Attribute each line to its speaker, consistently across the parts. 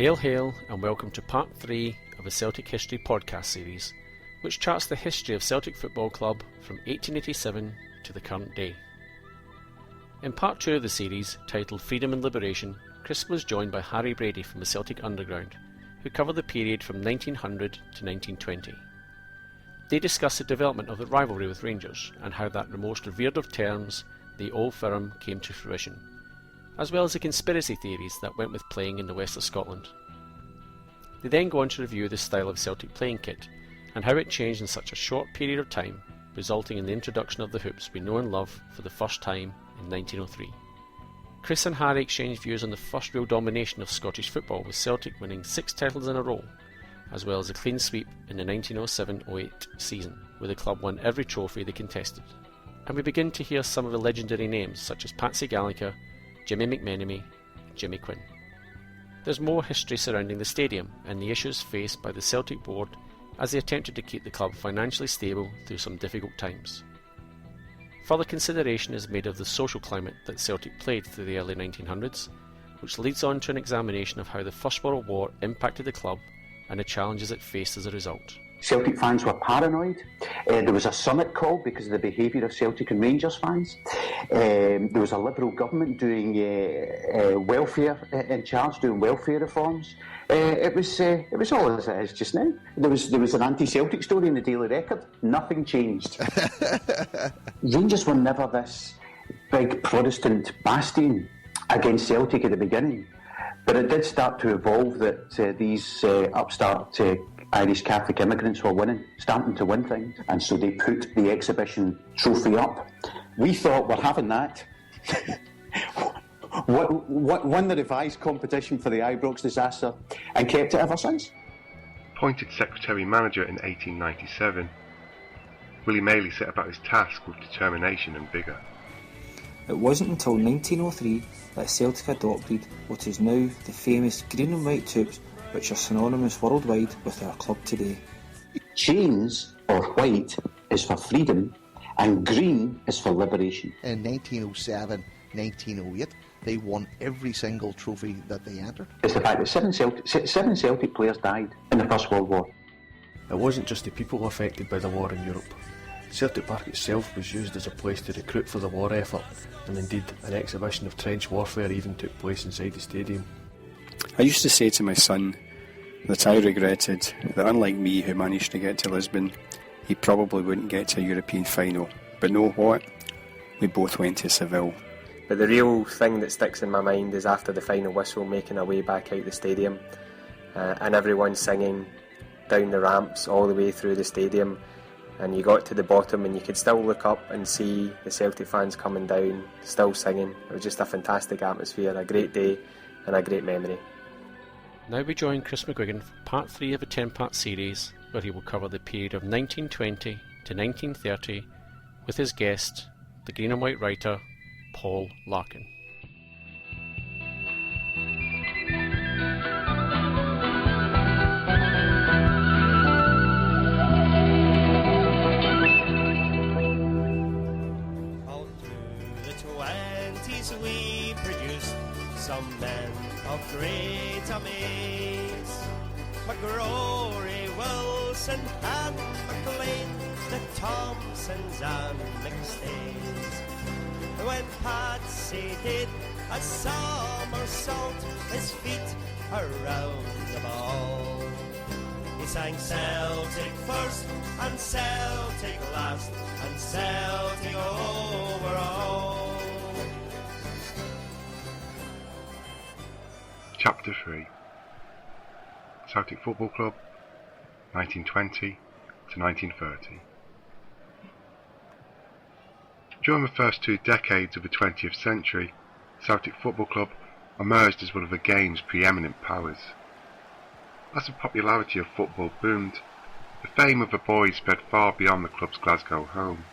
Speaker 1: Hail, hail, and welcome to part 3 of a Celtic History podcast series, which charts the history of Celtic Football Club from 1887 to the current day. In part 2 of the series, titled Freedom and Liberation, Chris was joined by Harry Brady from the Celtic Underground, who covered the period from 1900 to 1920. They discussed the development of the rivalry with Rangers and how that the most revered of terms, the Old Firm, came to fruition, as well as the conspiracy theories that went with playing in the west of Scotland. They then go on to review the style of Celtic playing kit and how it changed in such a short period of time, resulting in the introduction of the hoops we know and love for the first time in 1903. Chris and Harry exchanged views on the first real domination of Scottish football, with Celtic winning 6 titles in a row, as well as a clean sweep in the 1907-08 season, where the club won every trophy they contested. And we begin to hear some of the legendary names such as Patsy Gallagher, Jimmy McMenemy, Jimmy Quinn. There's more history surrounding the stadium and the issues faced by the Celtic board as they attempted to keep the club financially stable through some difficult times. Further consideration is made of the social climate that Celtic played through the early 1900s, which leads on to an examination of how the First World War impacted the club and the challenges it faced as a result.
Speaker 2: Celtic fans were paranoid. There was a summit called because of the behaviour of Celtic and Rangers fans. There was a Liberal government doing welfare in charge, doing welfare reforms. It was all as it is just now. There was an anti-Celtic story in the Daily Record. Nothing changed. Rangers were never this big Protestant bastion against Celtic at the beginning, but it did start to evolve that these upstart Irish Catholic immigrants were starting to win things, and so they put the exhibition trophy up. We thought, we're having that. Won the revised competition for the Ibrox disaster and kept it ever since.
Speaker 3: Appointed secretary-manager in 1897, Willie Maley set about his task with determination and vigour.
Speaker 4: It wasn't until 1903 that Celtic adopted what is now the famous green and white tubes, which are synonymous worldwide with our club today.
Speaker 2: Chains, or white, is for freedom, and green is for liberation.
Speaker 5: In 1907, 1908, they won every single trophy that they entered.
Speaker 2: It's the fact that seven Celtic players died in the First World War.
Speaker 6: It wasn't just the people affected by the war in Europe. Celtic Park itself was used as a place to recruit for the war effort, and indeed an exhibition of trench warfare even took place inside the stadium.
Speaker 7: I used to say to my son that I regretted that, unlike me who managed to get to Lisbon, he probably wouldn't get to a European final. But know what? We both went to Seville.
Speaker 8: But the real thing that sticks in my mind is after the final whistle, making our way back out the stadium, and everyone singing down the ramps all the way through the stadium, and you got to the bottom and you could still look up and see the Celtic fans coming down, still singing. It was just a fantastic atmosphere, a great day and a great memory.
Speaker 1: Now we join Chris McGuigan for part 3 of a 10-part series, where he will cover the period of 1920 to 1930 with his guest, the green and white writer Paul Larkin.
Speaker 9: All through the 20s we produced some men of great amaze. McGrory, Wilson and McLean, the Thompsons and McStays. When Patsy did a somersault, his feet around the ball, he sang Celtic first and Celtic last and Celtic over all.
Speaker 3: Chapter 3. Celtic Football Club, 1920 to 1930. During the first 2 decades of the 20th century, Celtic Football Club emerged as one of the game's preeminent powers. As the popularity of football boomed, the fame of the boys spread far beyond the club's Glasgow home.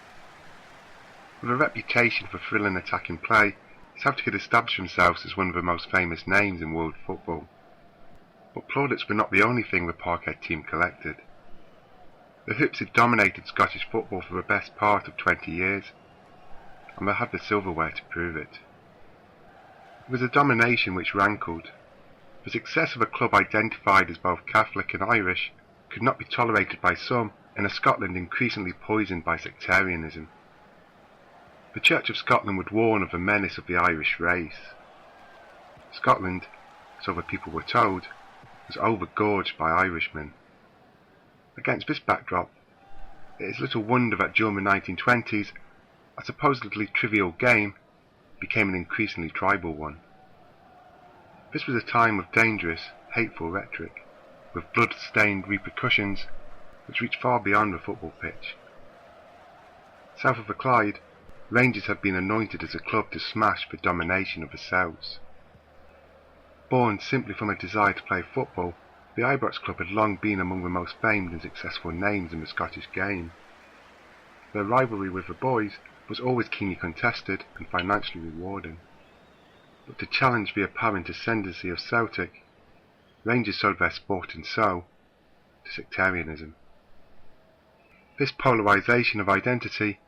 Speaker 3: With a reputation for thrilling attacking play, Celtic had established themselves as one of the most famous names in world football. But plaudits were not the only thing the Parkhead team collected. The Hoops had dominated Scottish football for the best part of 20 years, and they had the silverware to prove it. It was a domination which rankled, The success of a club identified as both Catholic and Irish could not be tolerated by some in a Scotland increasingly poisoned by sectarianism. The Church of Scotland would warn of the menace of the Irish race. Scotland, so the people were told, was overgorged by Irishmen. Against this backdrop, it is little wonder that during the 1920s, a supposedly trivial game became an increasingly tribal one. This was a time of dangerous, hateful rhetoric, with blood-stained repercussions which reached far beyond the football pitch. South of the Clyde, Rangers had been anointed as a club to smash the domination of the Celts. Born simply from a desire to play football, the Ibrox club had long been among the most famed and successful names in the Scottish game. Their rivalry with the boys was always keenly contested and financially rewarding. But to challenge the apparent ascendancy of Celtic, Rangers sold their sporting soul to sectarianism. This polarisation of identity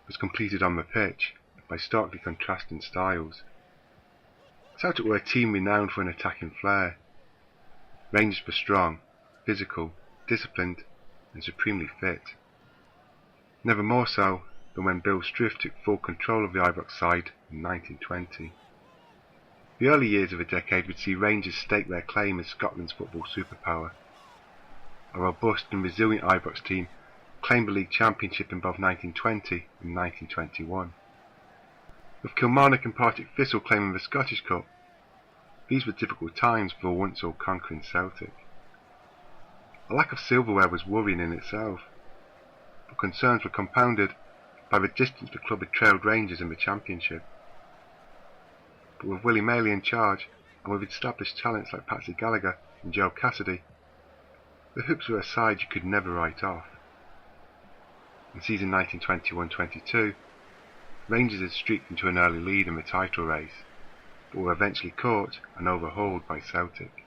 Speaker 3: was completed on the pitch by starkly contrasting styles. Celtic were a team renowned for an attacking flair. Rangers were strong, physical, disciplined and supremely fit. Never more so than when Bill Striff took full control of the Ibrox side in 1920. The early years of the decade would see Rangers stake their claim as Scotland's football superpower. A robust and resilient Ibrox team claimed the league championship in both 1920 and 1921. With Kilmarnock and Partick Thistle claiming the Scottish Cup, these were difficult times for the once all-conquering Celtic. A lack of silverware was worrying in itself, but concerns were compounded by the distance the club had trailed Rangers in the championship. But with Willie Maley in charge, and with established talents like Patsy Gallagher and Joe Cassidy, the Hoops were a side you could never write off. In season 1921-22, Rangers had streaked into an early lead in the title race, but were eventually caught and overhauled by Celtic.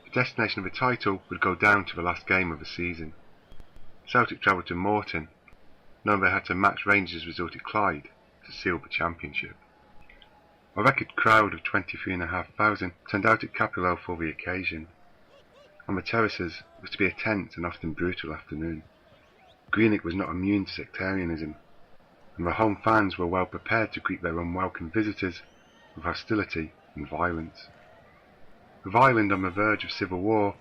Speaker 3: The destination of the title would go down to the last game of the season. Celtic travelled to Morton, knowing they had to match Rangers' result at Clyde to seal the championship. A record crowd of 23,500 turned out at Capello for the occasion. On the terraces was to be a tense and often brutal afternoon. Greenock was not immune to sectarianism, and the home fans were well prepared to greet their unwelcome visitors with hostility and violence. With Ireland on the verge of civil war,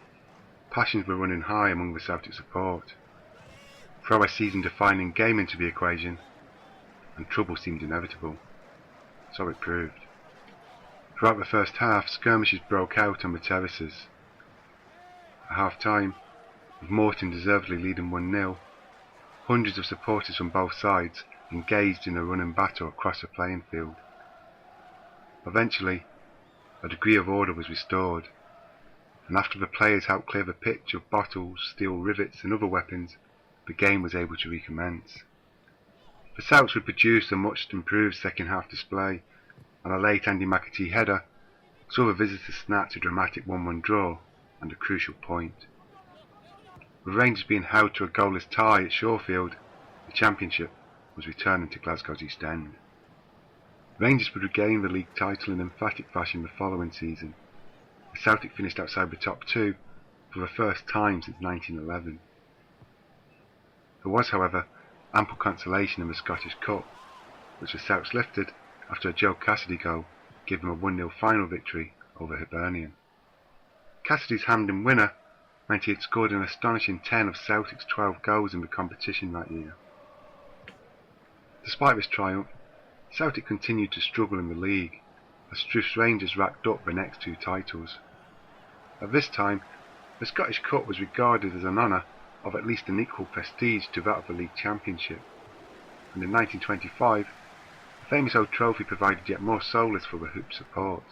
Speaker 3: passions were running high among the Celtic support. Throw a season-defining game into the equation, and trouble seemed inevitable. So it proved. Throughout the first half, skirmishes broke out on the terraces. At half-time, with Morton deservedly leading 1-0, hundreds of supporters from both sides engaged in a running battle across the playing field. Eventually, a degree of order was restored, and after the players helped clear the pitch of bottles, steel rivets and other weapons, the game was able to recommence. The Celts would produce a much improved second half display, and a late Andy McAtee header saw the visitors snatch a dramatic 1-1 draw and a crucial point. With Rangers being held to a goalless tie at Shawfield, the championship was returning to Glasgow's East End. Rangers would regain the league title in emphatic fashion the following season. The Celtic finished outside the top two for the first time since 1911. There was, however, ample consolation in the Scottish Cup, which the Celts lifted after a Joe Cassidy goal gave them a 1-0 final victory over Hibernian. Cassidy's hand-in winner meant he had scored an astonishing 10 of Celtic's 12 goals in the competition that year. Despite this triumph, Celtic continued to struggle in the league, as Striff's Rangers racked up the next two titles. At this time, the Scottish Cup was regarded as an honour of at least an equal prestige to that of the League Championship, and in 1925, the famous old trophy provided yet more solace for the Hoops support.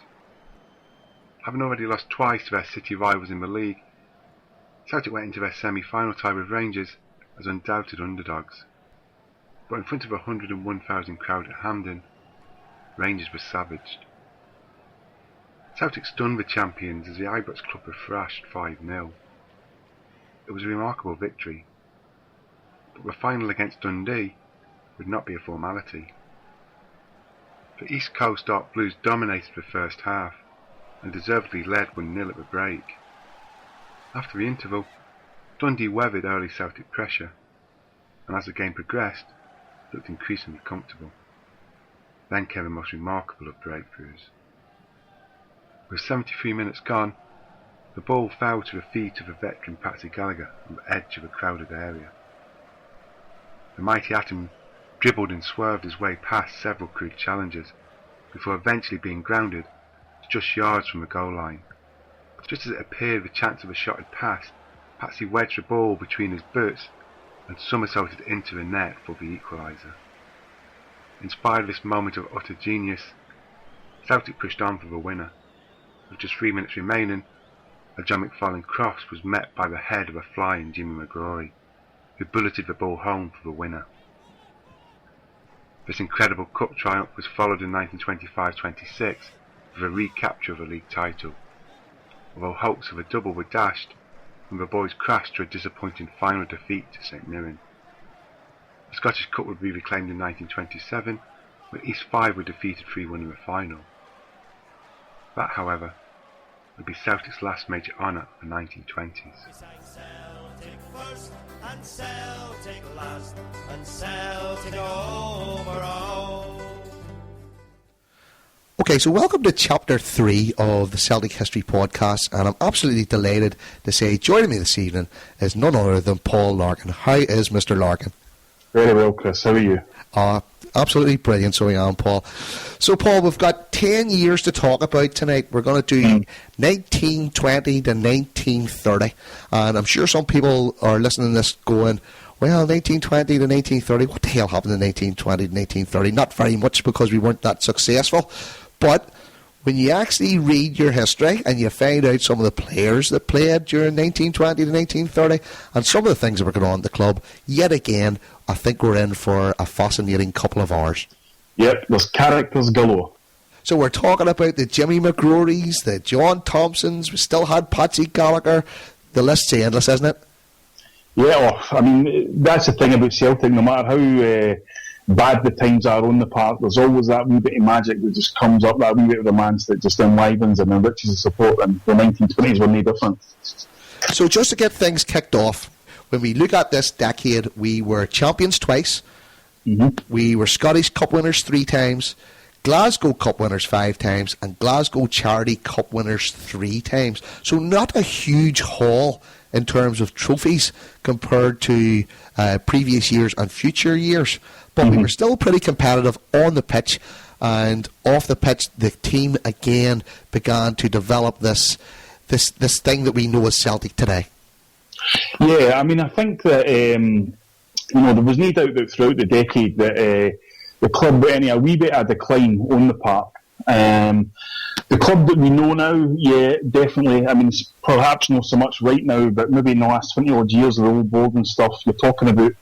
Speaker 3: Having already lost twice to their city rivals in the league, Celtic went into their semi-final tie with Rangers as undoubted underdogs. But in front of a 101,000 crowd at Hampden, Rangers were savaged. Celtic stunned the champions as the Ibrox club were thrashed 5-0. It was a remarkable victory, but the final against Dundee would not be a formality. The East Coast Dark Blues dominated the first half, and deservedly led 1-0 at the break. After the interval, Dundee weathered early Celtic pressure, and as the game progressed, looked increasingly comfortable. Then came the most remarkable of breakthroughs. With 73 minutes gone, the ball fell to the feet of the veteran Patsy Gallagher on the edge of a crowded area. The mighty Atom dribbled and swerved his way past several crude challengers, before eventually being grounded just yards from the goal line. Just as it appeared the chance of a shot had passed, Patsy wedged the ball between his boots and somersaulted into the net for the equaliser. Inspired of this moment of utter genius, Celtic pushed on for the winner. With just 3 minutes remaining, a John McFarlane cross was met by the head of a flying Jimmy McGrory, who bulleted the ball home for the winner. This incredible cup triumph was followed in 1925-26 with a recapture of the league title, although hopes of a double were dashed when the boys crashed to a disappointing final defeat to St Mirren. The Scottish Cup would be reclaimed in 1927, when East 5 were defeated 3-1 in the final. That, however, would be Celtic's last major honour of the 1920s.
Speaker 9: Celtic first and Celtic last and Celtic over all.
Speaker 5: Okay, so welcome to Chapter 3 of the Celtic History Podcast, and I'm absolutely delighted to say joining me this evening is none other than Paul Larkin. How is Mr. Larkin?
Speaker 10: Very well, Chris. How are you?
Speaker 5: Absolutely brilliant, so I am, Paul. So, Paul, we've got 10 years to talk about tonight. We're going to do 1920 to 1930, and I'm sure some people are listening to this going, well, 1920 to 1930, what the hell happened in 1920 to 1930? Not very much, because we weren't that successful. But when you actually read your history and you find out some of the players that played during 1920 to 1930 and some of the things that were going on at the club, yet again, I think we're in for a fascinating couple of hours.
Speaker 10: Yep, there's characters galore.
Speaker 5: So we're talking about the Jimmy McGrorys, the John Thompsons, we still had Patsy Gallagher. The list's endless, isn't it?
Speaker 10: Yeah, I mean, that's the thing about Celtic. No matter how bad the times are on the park, there's always that wee bit of magic that just comes up, that wee bit of romance that just enlivens and enriches the support, and the 1920s were no different.
Speaker 5: So just to get things kicked off, when we look at this decade, we were champions twice, we were Scottish Cup winners 3 times, Glasgow Cup winners 5 times, and Glasgow Charity Cup winners 3 times. So not a huge haul in terms of trophies compared to previous years and future years. But we were still pretty competitive on the pitch, and off the pitch the team again began to develop this thing that we know as Celtic today.
Speaker 10: Yeah, I mean, I think that there was no doubt that throughout the decade that the club went in a wee bit of decline on the park. The club that we know now, yeah, definitely. I mean, it's perhaps not so much right now, but maybe in the last 20 odd years of the old board and stuff, you're talking about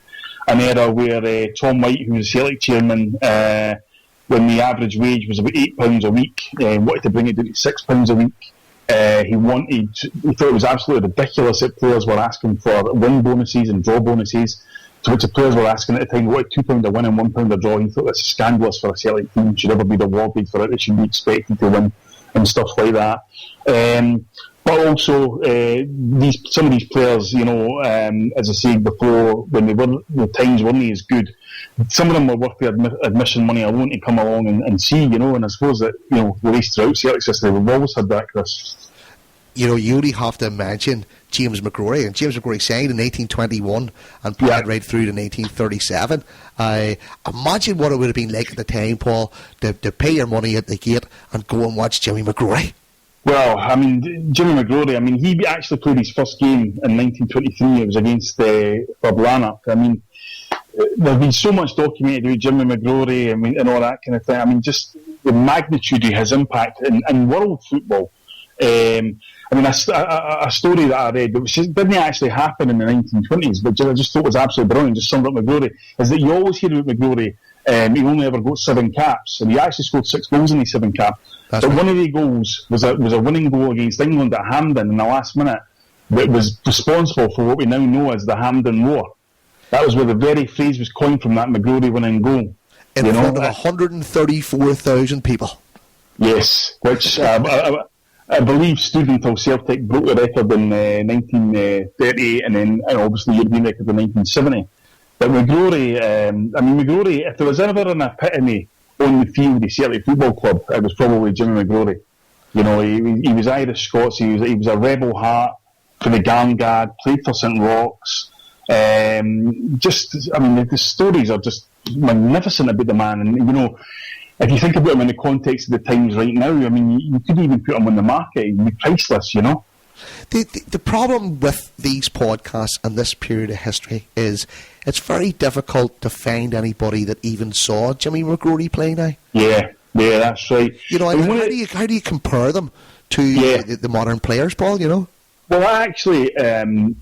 Speaker 10: an era where Tom White, who was Celtic chairman, when the average wage was about £8 a week, wanted to bring it down to £6 a week. He thought it was absolutely ridiculous that players were asking for win bonuses and draw bonuses, to which the players were asking at the time, what, £2 a win and £1 a draw. He thought that's scandalous for a Celtic team, should never be rewarded for it, they should be expected to win and stuff like that. But also, some of these players, as I said before, when the times weren't as good, some of them were worth the admission money alone to come along and see, and I suppose that, the race throughout Celtic's history, we've always had that, Chris.
Speaker 5: You only have to imagine James McGrory, and James McGrory signed in 1821 and played right through to 1937. Imagine what it would have been like at the time, Paul, to pay your money at the gate and go and watch Jimmy McGrory.
Speaker 10: Well, I mean, Jimmy McGrory, he actually played his first game in 1923. It was against Bob Lanark. I mean, there's been so much documented about Jimmy McGrory, and all that kind of thing. Just the magnitude of his impact in world football. A story that I read, which didn't actually happen in the 1920s, but I just thought was absolutely brilliant, just summed up McGrory, is that you always hear about McGrory, he only ever got 7 caps, and he actually scored 6 goals in his 7 caps. But one of the goals was a winning goal against England at Hampden in the last minute that was responsible for what we now know as the Hampden War. That was where the very phrase was coined from, that McGrory winning goal.
Speaker 5: In front of 134,000 people.
Speaker 10: Yes, which I believe stood until Celtic broke the record in 1938 and obviously the European record in 1970. But McGrory, if there was ever an epitome on the field of Celtic Football Club, it was probably Jimmy McGrory. You know, he was Irish Scots, he was a rebel heart for the Gallagher, played for St Roch's. The stories are just magnificent about the man, and you know, if you think about him in the context of the times right now, I mean, you could even put him on the market; he'd be priceless, you know.
Speaker 5: The problem with these podcasts and this period of history is it's very difficult to find anybody that even saw Jimmy McGrory play now.
Speaker 10: Yeah, that's right.
Speaker 5: You know, how do you compare them to the modern players, Paul? You know.
Speaker 10: Well, actually,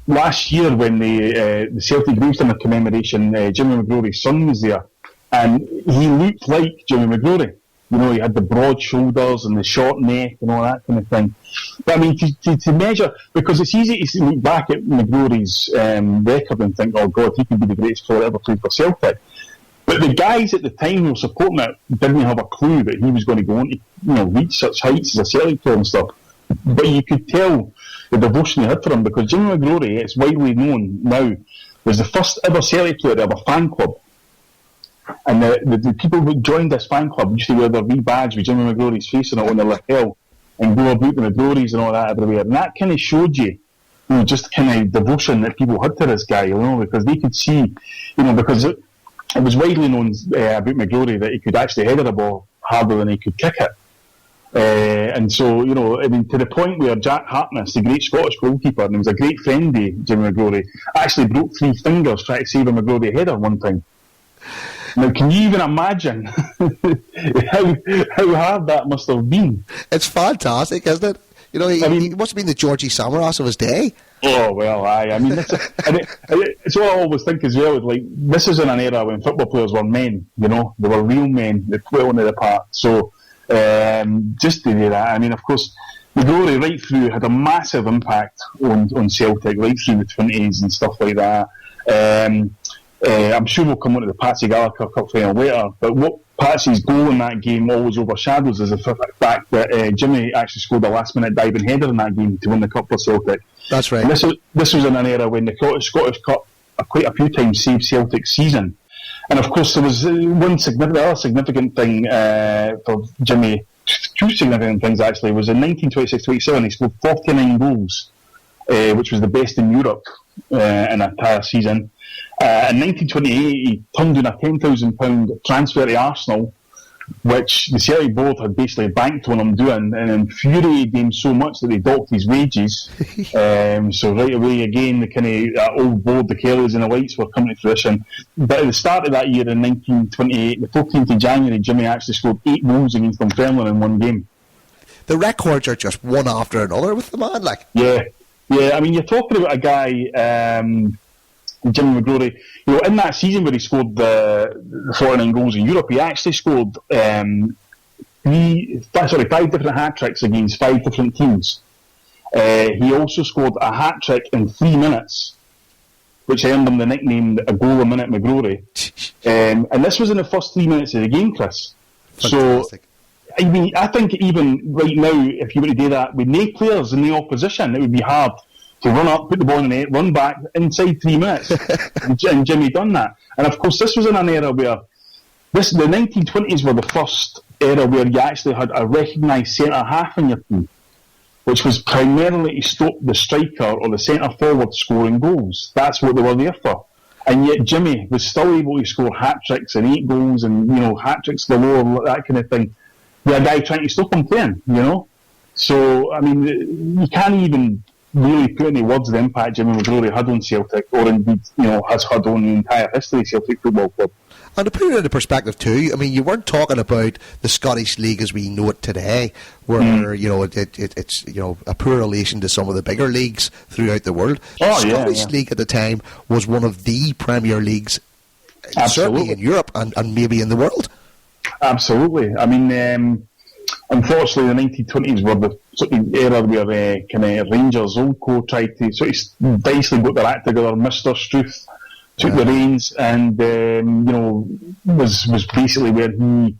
Speaker 10: last year when the Celtic Group done a commemoration, Jimmy McGrory's son was there, and he looked like Jimmy McGrory. You know, he had the broad shoulders and the short neck and all that kind of thing. But I mean, to measure, because it's easy to look back at McGrory's record and think, oh God, he could be the greatest player ever played for Celtic. But the guys at the time who were supporting it didn't have a clue that he was going to go on to, you know, reach such heights as a Celtic player and stuff. But you could tell the devotion he had for him, because Jimmy McGrory, it's widely known now, was the first ever Celtic player to have a fan club. And the people who joined this fan club used to wear their wee badge with Jimmy McGrory's face on it on their lapel and go about the McGrorys and all that everywhere. And that kind of showed you know, just kind of devotion that people had to this guy, you know, because they could see, you know, because it was widely known about McGrory that he could actually header the ball harder than he could kick it. And so, you know, I mean, to the point where Jack Harkness, the great Scottish goalkeeper, and he was a great friend of Jimmy McGrory, actually broke 3 fingers trying to save a McGrory header one time. Now, can you even imagine how hard that must have been?
Speaker 5: It's fantastic, isn't it? You know, he must have been the Georgie Samaras of his day.
Speaker 10: Oh, well, aye. I mean, it's what I always think as well. Like, this is in an era when football players were men, you know. They were real men. They played on the part. So, just to do that, I mean, of course, McGrory right through had a massive impact on Celtic, right through the 20s and stuff like that. I'm sure we'll come on to the Patsy Gallagher Cup final later, but what Patsy's goal in that game always overshadows is the fact that Jimmy actually scored a last-minute diving header in that game to win the Cup for Celtic.
Speaker 5: That's right.
Speaker 10: And this was in an era when the Scottish Cup quite a few times saved Celtic's season. And of course, there was other significant thing for Jimmy, 2 significant things actually, was in 1926-27 he scored 49 goals, which was the best in Europe in an entire season. In 1928, he turned down a £10,000 transfer to Arsenal, which the Celtic board had basically banked on him doing, and infuriated him so much that they docked his wages. So right away, again, the kind of old board, the Kellys and the Whites were coming to fruition. But at the start of that year, in 1928, the 14th of January, Jimmy actually scored 8 goals against Dunfermline in one game.
Speaker 5: The records are just one after another with the man, like.
Speaker 10: Yeah. I mean, you're talking about a guy, Jimmy McGrory, you know, in that season where he scored the 49 goals in Europe, he actually scored 5 different hat-tricks against 5 different teams. He also scored a hat-trick in 3 minutes, which earned him the nickname A Goal a Minute McGrory. And this was in the first 3 minutes of the game, Chris.
Speaker 5: Fantastic.
Speaker 10: So, I mean, I think even right now, if you were to do that with no players in the opposition, it would be hard to run up, put the ball in the net, run back inside 3 minutes. and Jimmy done that. And of course, this was in an era where the 1920s were the first era where you actually had a recognised centre half in your team, which was primarily to stop the striker or the centre forward scoring goals. That's what they were there for. And yet Jimmy was still able to score hat tricks and 8 goals and, you know, hat tricks galore, that kind of thing. With a guy trying to stop him playing, you know. So I mean, you can't even really put any words the impact Jimmy McGrory had on Celtic, or indeed, you know, has had on the entire history of Celtic Football Club.
Speaker 5: And to put it into perspective too, I mean, you weren't talking about the Scottish League as we know it today, where you know it's you know a poor relation to some of the bigger leagues throughout the world. The Scottish League at the time was one of the premier leagues, certainly in Europe and maybe in the world. Absolutely. I mean, unfortunately, the 1920s were the sort of era where kind of Rangers Oldco tried to sort of basically got their act together. Mr. Struth took the reins, and you know, was basically where he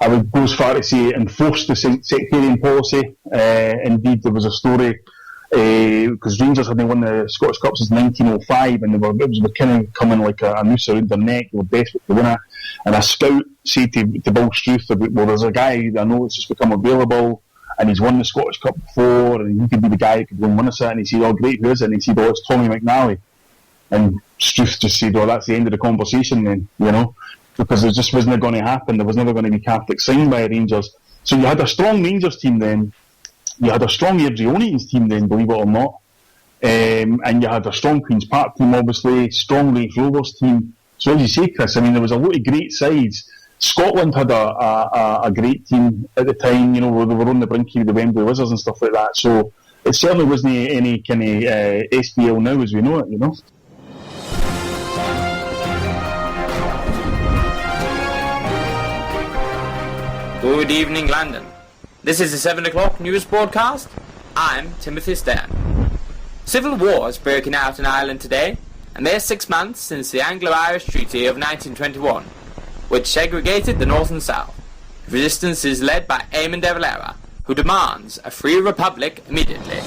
Speaker 10: I would go as far to say enforced the sectarian policy. Indeed, there was a story because Rangers hadn't won the Scottish Cup since 1905, and it was kind of coming like a noose around their neck. They were desperate to win it, and a scout said to Bill Struth, well, there's a guy I know that's just become available, and he's won the Scottish Cup before, and he could be the guy who could go and win us it. And he said, oh great, who is it? And he said, oh, it's Tommy McNally. And Struth just said, oh, that's the end of the conversation then, because it just wasn't going to happen. There was never going to be Catholic signed by Rangers. So you had a strong Rangers team then. You had a strong Airdrieonians team then, believe it or not. And you had a strong Queen's Park team, obviously, strong Raith Rovers team. So as you say, Chris, I mean, there was a lot of great sides. Scotland had a great team at the time, they were on the brink of the Wembley Wizards and stuff like that. So it certainly wasn't any kind of SPL now as we know it,
Speaker 11: Good evening, London. This is the 7 o'clock news broadcast. I'm Timothy Stan. Civil war has broken out in Ireland today, and they're 6 months since the Anglo-Irish Treaty of 1921, which segregated the North and South. Resistance is led by Eamon de Valera, who demands a free republic immediately.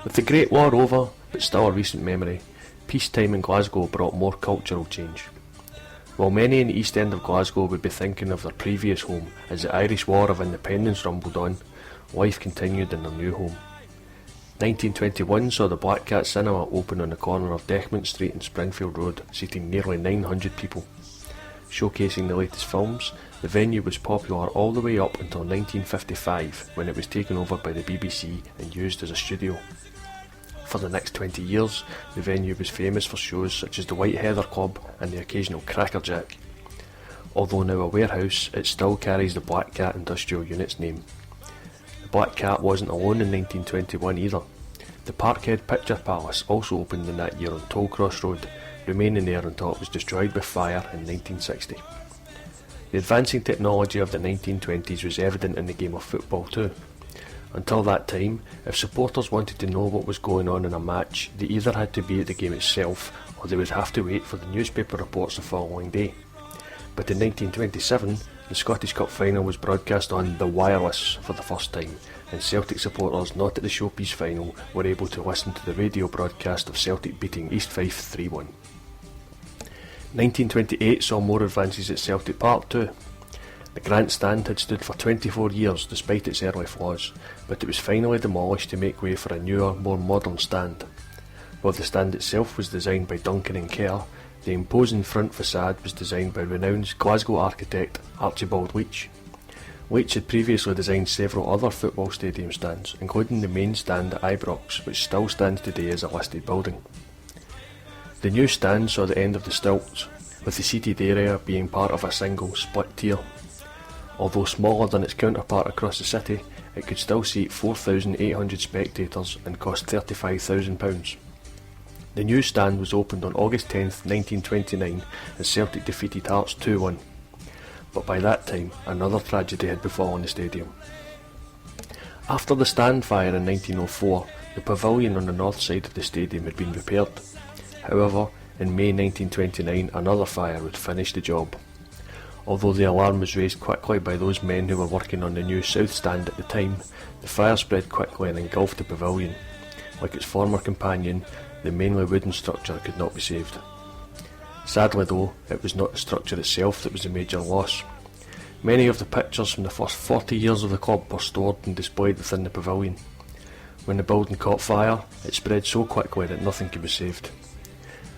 Speaker 6: With the Great War over, but still a recent memory, peacetime in Glasgow brought more cultural change. While many in the East End of Glasgow would be thinking of their previous home as the Irish War of Independence rumbled on, life continued in their new home. 1921 saw the Black Cat Cinema open on the corner of Dechmont Street and Springfield Road, seating nearly 900 people. Showcasing the latest films, the venue was popular all the way up until 1955, when it was taken over by the BBC and used as a studio. For the next 20 years, the venue was famous for shows such as the White Heather Club and the occasional Crackerjack. Although now a warehouse, it still carries the Black Cat Industrial Unit's name. The Black Cat wasn't alone in 1921 either. The Parkhead Picture Palace also opened in that year on Tollcross Road, remaining there until it was destroyed by fire in 1960. The advancing technology of the 1920s was evident in the game of football too. Until that time, if supporters wanted to know what was going on in a match, they either had to be at the game itself or they would have to wait for the newspaper reports the following day. But in 1927, the Scottish Cup final was broadcast on the wireless for the first time, and Celtic supporters not at the Showpiece final were able to listen to the radio broadcast of Celtic beating East Fife 3-1. 1928 saw more advances at Celtic Park too. The grandstand had stood for 24 years despite its early flaws, but it was finally demolished to make way for a newer, more modern stand. While the stand itself was designed by Duncan and Kerr, the imposing front facade was designed by renowned Glasgow architect Archibald Leitch. Leitch had previously designed several other football stadium stands, including the main stand at Ibrox, which still stands today as a listed building. The new stand saw the end of the stilts, with the seated area being part of a single split tier. Although smaller than its counterpart across the city, it could still seat 4,800 spectators and cost £35,000. The new stand was opened on August 10th, 1929, as Celtic defeated Hearts 2-1. But by that time, another tragedy had befallen the stadium. After the stand fire in 1904, the pavilion on the north side of the stadium had been repaired. However, in May 1929, another fire would finish the job. Although the alarm was raised quickly by those men who were working on the new south stand at the time, the fire spread quickly and engulfed the pavilion. Like its former companion, the mainly wooden structure could not be saved. Sadly though, it was not the structure itself that was the major loss. Many of the pictures from the first 40 years of the club were stored and displayed within the pavilion. When the building caught fire, it spread so quickly that nothing could be saved.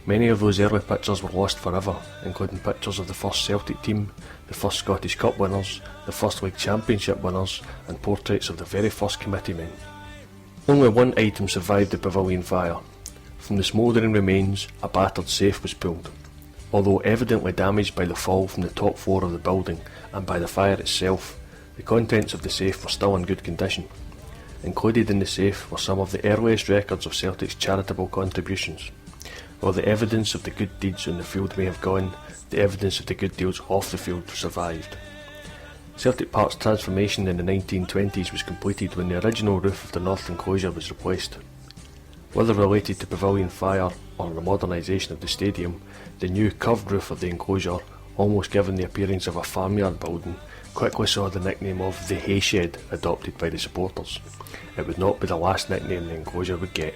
Speaker 6: Many of those early pictures were lost forever, including pictures of the first Celtic team, the first Scottish Cup winners, the first League Championship winners, and portraits of the very first committee men. Only one item survived the pavilion fire. From the smouldering remains, a battered safe was pulled. Although evidently damaged by the fall from the top floor of the building and by the fire itself, the contents of the safe were still in good condition. Included in the safe were some of the earliest records of Celtic's charitable contributions. While the evidence of the good deeds on the field may have gone, the evidence of the good deeds off the field survived. Celtic Park's transformation in the 1920s was completed when the original roof of the north enclosure was replaced. Whether related to pavilion fire or the modernisation of the stadium, the new curved roof of the enclosure, almost given the appearance of a farmyard building, quickly saw the nickname of the Hay Shed adopted by the supporters. It would not be the last nickname the enclosure would get.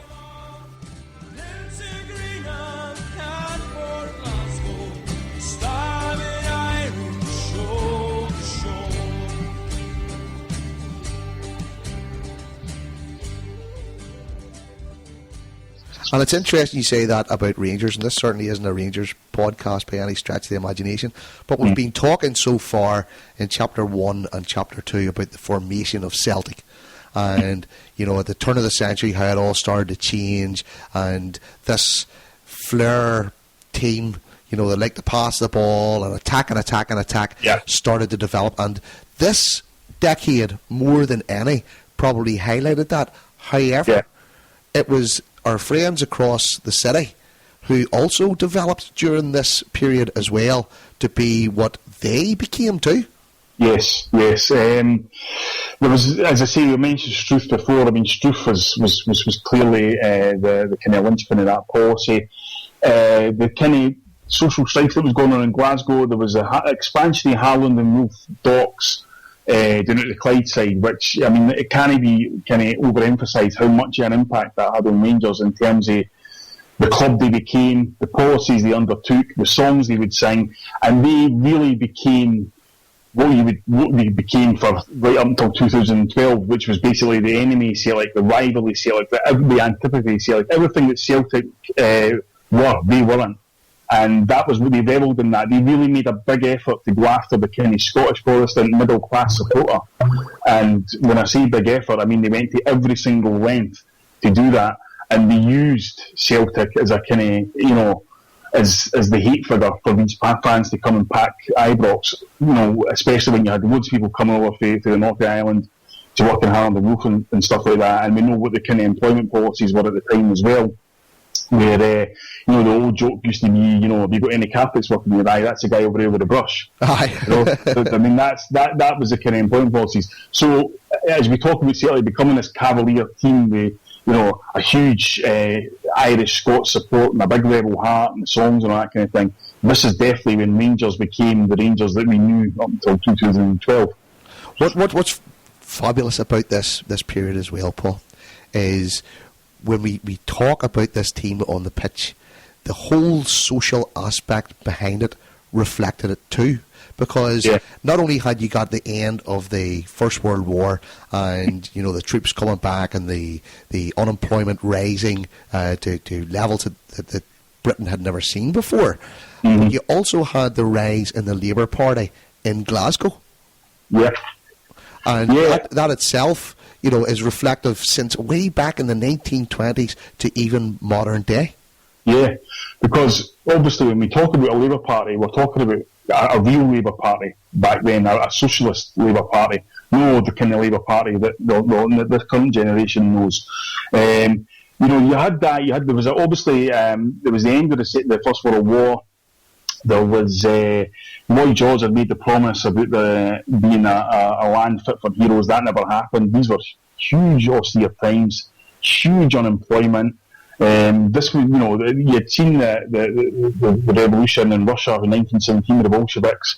Speaker 5: And it's interesting you say that about Rangers, and this certainly isn't a Rangers podcast by any stretch of the imagination, but we've been talking so far in Chapter 1 and Chapter 2 about the formation of Celtic. And, you know, at the turn of the century, how it all started to change, and this flair team, you know, that like to pass the ball and attack, started to develop. And this decade, more than any, probably highlighted that. However, it was our friends across the city who also developed during this period as well to be what they became too.
Speaker 10: Yes. There was, as I say, you mentioned Struth before. I mean, Struth was clearly the kind of linchpin of that policy. The kind of social strife that was going on in Glasgow, there was an expansion in Harland and Wolf docks down at the Clydeside, which, I mean, it can't be kind of overemphasised how much of an impact that had on Rangers in terms of the club they became, the policies they undertook, the songs they would sing, and they really became what they became for right up until 2012, which was basically the enemy Celtic, the rivalry Celtic, the antipathy Celtic, everything that Celtic were, they weren't. And that was what they revelled in that. They really made a big effort to go after the kind of Scottish Protestant middle class supporter. And when I say big effort, I mean they went to every single length to do that. And they used Celtic as a kind of, you know, as the hate figure for these fans to come and pack Ibrox, you know, especially when you had loads of people coming over to the North of the Island to work in Harland and Wolf and stuff like that. And we know what the kind of employment policies were at the time as well, where, you know, the old joke used to be, you know, have you got any carpets working in your eye? That's the guy over there with a brush.
Speaker 5: Aye.
Speaker 10: You know? I mean, that was the kind of employment policies. So, as we talk about Celtic becoming this cavalier team with, you know, a huge Irish Scots support and a big rebel heart and songs and all that kind of thing, this is definitely when Rangers became the Rangers that we knew up until 2012.
Speaker 5: What's fabulous about this period as well, Paul, is when we talk about this team on the pitch, the whole social aspect behind it reflected it too. Because not only had you got the end of the First World War and, you know, the troops coming back and the unemployment rising to levels that Britain had never seen before, but you also had the rise in the Labour Party in Glasgow.
Speaker 10: Yeah.
Speaker 5: And that itself, you know, is reflective since way back in the 1920s to even modern day.
Speaker 10: Yeah, because obviously when we talk about a Labour Party, we're talking about a real Labour Party back then, a socialist Labour Party, no the kind of Labour Party that the current generation knows. You know, you had that. There was obviously there was the end of the First World War. There was Lloyd George had made the promise about being a land fit for heroes. That never happened. These were huge austere times, huge unemployment. This was, you know, you had seen the revolution in Russia in 1917 with the Bolsheviks.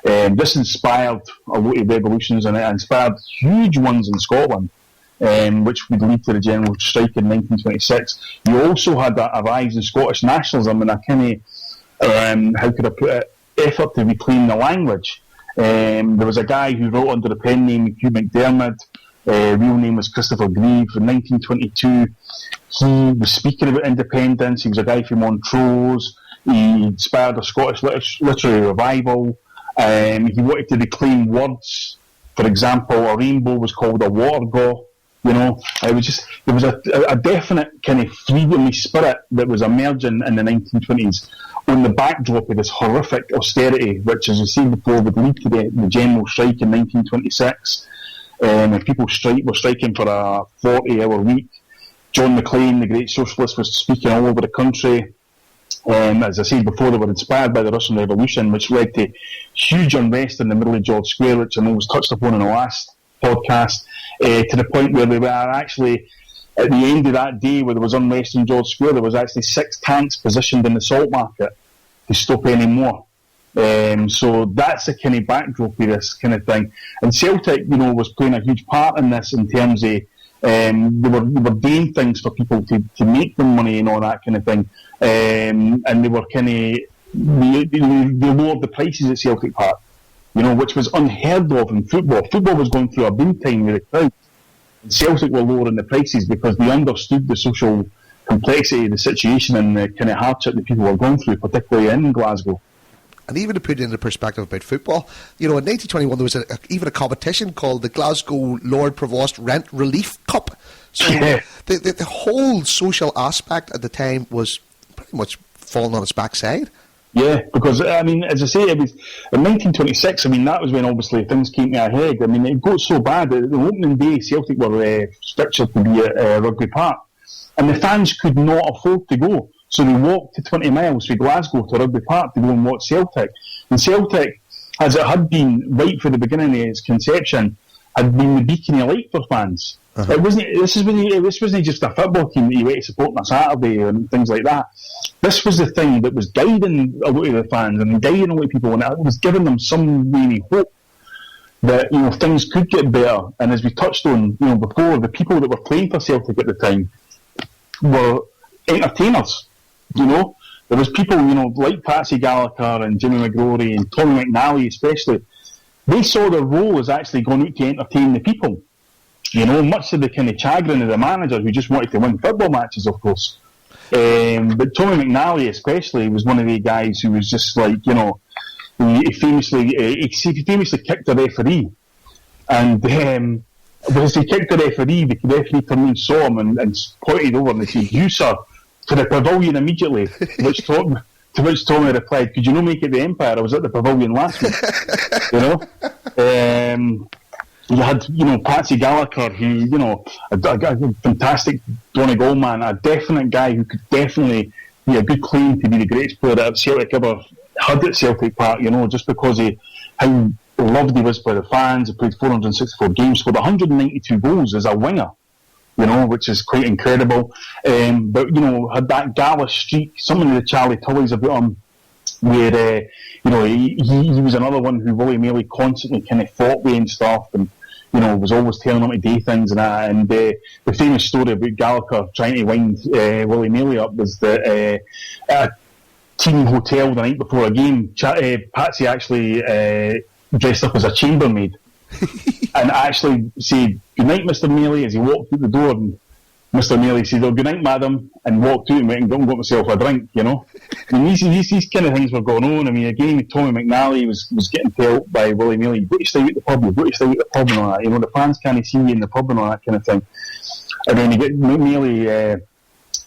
Speaker 10: This inspired a lot of revolutions, and it inspired huge ones in Scotland, which would lead to the general strike in 1926. You also had a rise in Scottish nationalism and a kind of, how could I put it, effort to reclaim the language. There was a guy who wrote under the pen name Hugh McDermott. Real name was Christopher Grieve. In 1922, he was speaking about independence. He was a guy from Montrose. He inspired a Scottish literary revival. He wanted to reclaim words. For example, a rainbow was called a watergaw. You know, it was just, there was a definite kind of freedomly spirit that was emerging in the 1920s on the backdrop of this horrific austerity, which, as you said before, would lead to the general strike in 1926. And people were striking for a 40-hour week. John McLean, the great socialist, was speaking all over the country. As I said before, they were inspired by the Russian Revolution, which led to huge unrest in the middle of George Square, which I know was touched upon in the last podcast, to the point where they were actually, at the end of that day where there was unrest in George Square, there was actually 6 tanks positioned in the salt market to stop any more. So that's the kind of backdrop of this kind of thing. And Celtic, was playing a huge part in this in terms of they were doing things for people to make them money and all that kind of thing. And they were kind of they lowered the prices at Celtic Park, which was unheard of in football. Football was going through a boom time with the crowd. And Celtic were lowering the prices because they understood the social complexity of the situation and the kind of hardship that people were going through, particularly in Glasgow.
Speaker 5: And even to put it into perspective about football, in 1921 there was even a competition called the Glasgow Lord Provost Rent Relief Cup. So the whole social aspect at the time was pretty much falling on its backside.
Speaker 10: Yeah, because, as I say, it was in 1926, that was when obviously things came to a head. It got so bad that the opening day Celtic were structured to be at Rugby Park, and the fans could not afford to go. So they walked to 20 miles from Glasgow to Rugby Park to go and watch Celtic. And Celtic, as it had been right from the beginning of its conception, had been the beacon of light for fans. Uh-huh. This wasn't just a football team that you went to support on a Saturday and things like that. This was the thing that was guiding a lot of the fans and guiding a lot of people, and it was giving them some really hope that things could get better. And as we touched on before, the people that were playing for Celtic at the time were entertainers. There was people, like Patsy Gallagher and Jimmy McGrory and Tommy McNally especially. They saw their role as actually going out to entertain the people. Much to the kind of chagrin of the manager who just wanted to win football matches, of course. But Tommy McNally especially was one of the guys who was just like, he famously kicked a referee. And as he kicked the referee turned and saw him and pointed over and said, "You, sir," to the pavilion immediately, to which Tommy replied, "Could you not make it the Empire? I was at the pavilion last week." You had, Patsy Gallagher, who, a fantastic Donegal man, a definite guy who could definitely be a good claim to be the greatest player that Celtic ever had at Celtic Park, just because of how loved he was by the fans. He played 464 games, scored 192 goals as a winger, which is quite incredible. But, had that gala streak, something of the Charlie Tullies about him, where, he was another one who Willie Maley constantly kind of fought with and stuff, and, was always telling him to do things and that. And the famous story about Gallagher trying to wind Willie Maley up was that at a team hotel the night before a game, Patsy actually dressed up as a chambermaid and actually said, "Good night, Mr. Maley," as he walked out the door, and Mr. Maley said, "Oh, good night, madam," and walked out and went and got myself a drink, these kind of things were going on. Again, Tommy McNally was getting told by Willie Maley, "You've got to stay at the pub, you've got to stay at the pub," and all that, the fans can't see you in the pub and all that kind of thing. And then Maley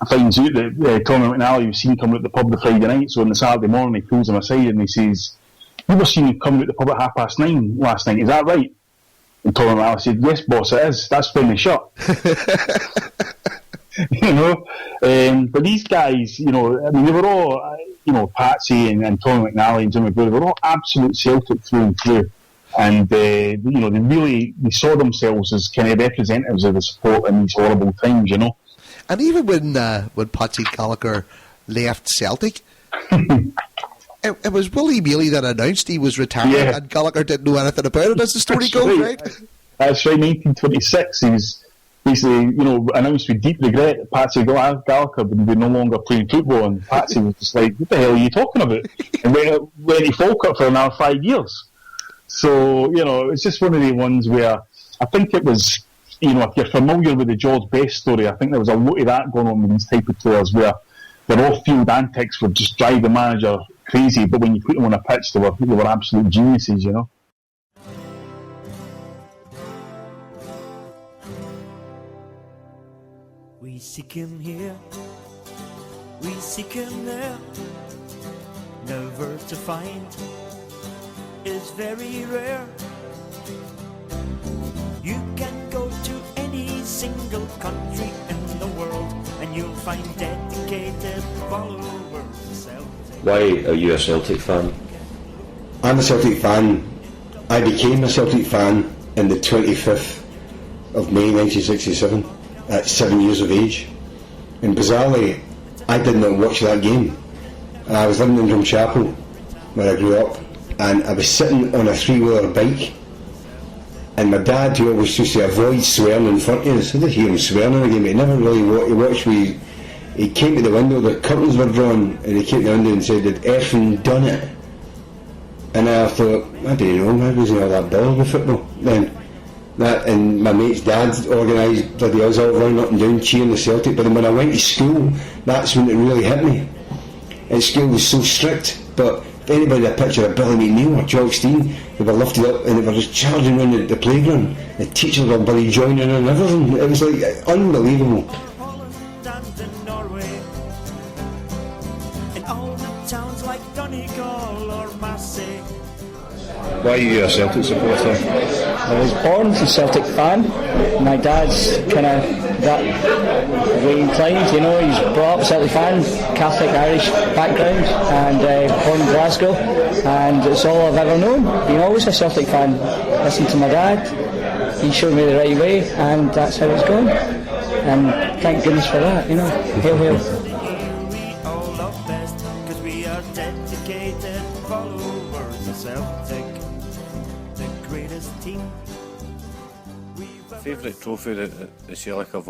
Speaker 10: finds out that Tommy McNally was seen coming at the pub the Friday night, so on the Saturday morning he pulls him aside and he says, "You were seen coming at the pub at 9:30 last night, is that right?" And Tommy McNally said, "Yes, boss, it is. That's when they shut." But these guys, they were all, Patsy and Tommy McNally and Jimmy McGrory, they were all absolute Celtic through and through. And, they saw themselves as kind of representatives of the support in these horrible times,
Speaker 5: And even when Patsy Gallagher left Celtic, it was Willie Maley that announced he was retiring, and Gallagher didn't know anything about it, as the story goes, right?
Speaker 10: That's right, 1926, he was basically, announced with deep regret that Patsy Gallagher would be no longer playing football, and Patsy was just like, "What the hell are you talking about?" And went to Falkirk for another 5 years. So, it's just one of the ones where I think it was, if you're familiar with the George Best story, I think there was a lot of that going on with these type of players where their off-field antics would just drive the manager crazy, but when you put them on a pitch, they were absolute geniuses,
Speaker 9: We seek him here, we seek him there, never to find is very rare. You can go to any single country in the world and you'll find dedicated followers.
Speaker 12: Why are you a Celtic fan?
Speaker 13: I'm a Celtic fan. I became a Celtic fan on the 25th of May 1967 at 7 years of age. And bizarrely, I did not watch that game. I was living in Drumchapel, where I grew up, and I was sitting on a three-wheeler bike, and my dad, who always used to avoid swearing in front of us, I did hear him swearing in the game, but he never really watched me. He came to the window, the curtains were drawn, and he came to the window and said, "They'd effing done it." And I thought, I don't know, I wasn't all that bothered with football then. That, and my mate's dad organised bloody us all running up and down cheering the Celtic, but then when I went to school, that's when it really hit me. And school was so strict, but if anybody had a picture of Billy McNeil or Jock Stein, they were lifted up and they were just charging around the playground. The teachers were bloody joining in and everything. It was like unbelievable.
Speaker 12: Why are you a Celtic supporter?
Speaker 14: I was born a Celtic fan. My dad's kind of that way inclined, you know. He's brought up a Celtic fan, Catholic Irish background, and born in Glasgow, and it's all I've ever known. Been always a Celtic fan. Listened to my dad, he showed me the right way, and that's how it's going. And thank goodness for that, you know. Hail, hail.
Speaker 15: Favourite trophy that the Celtic have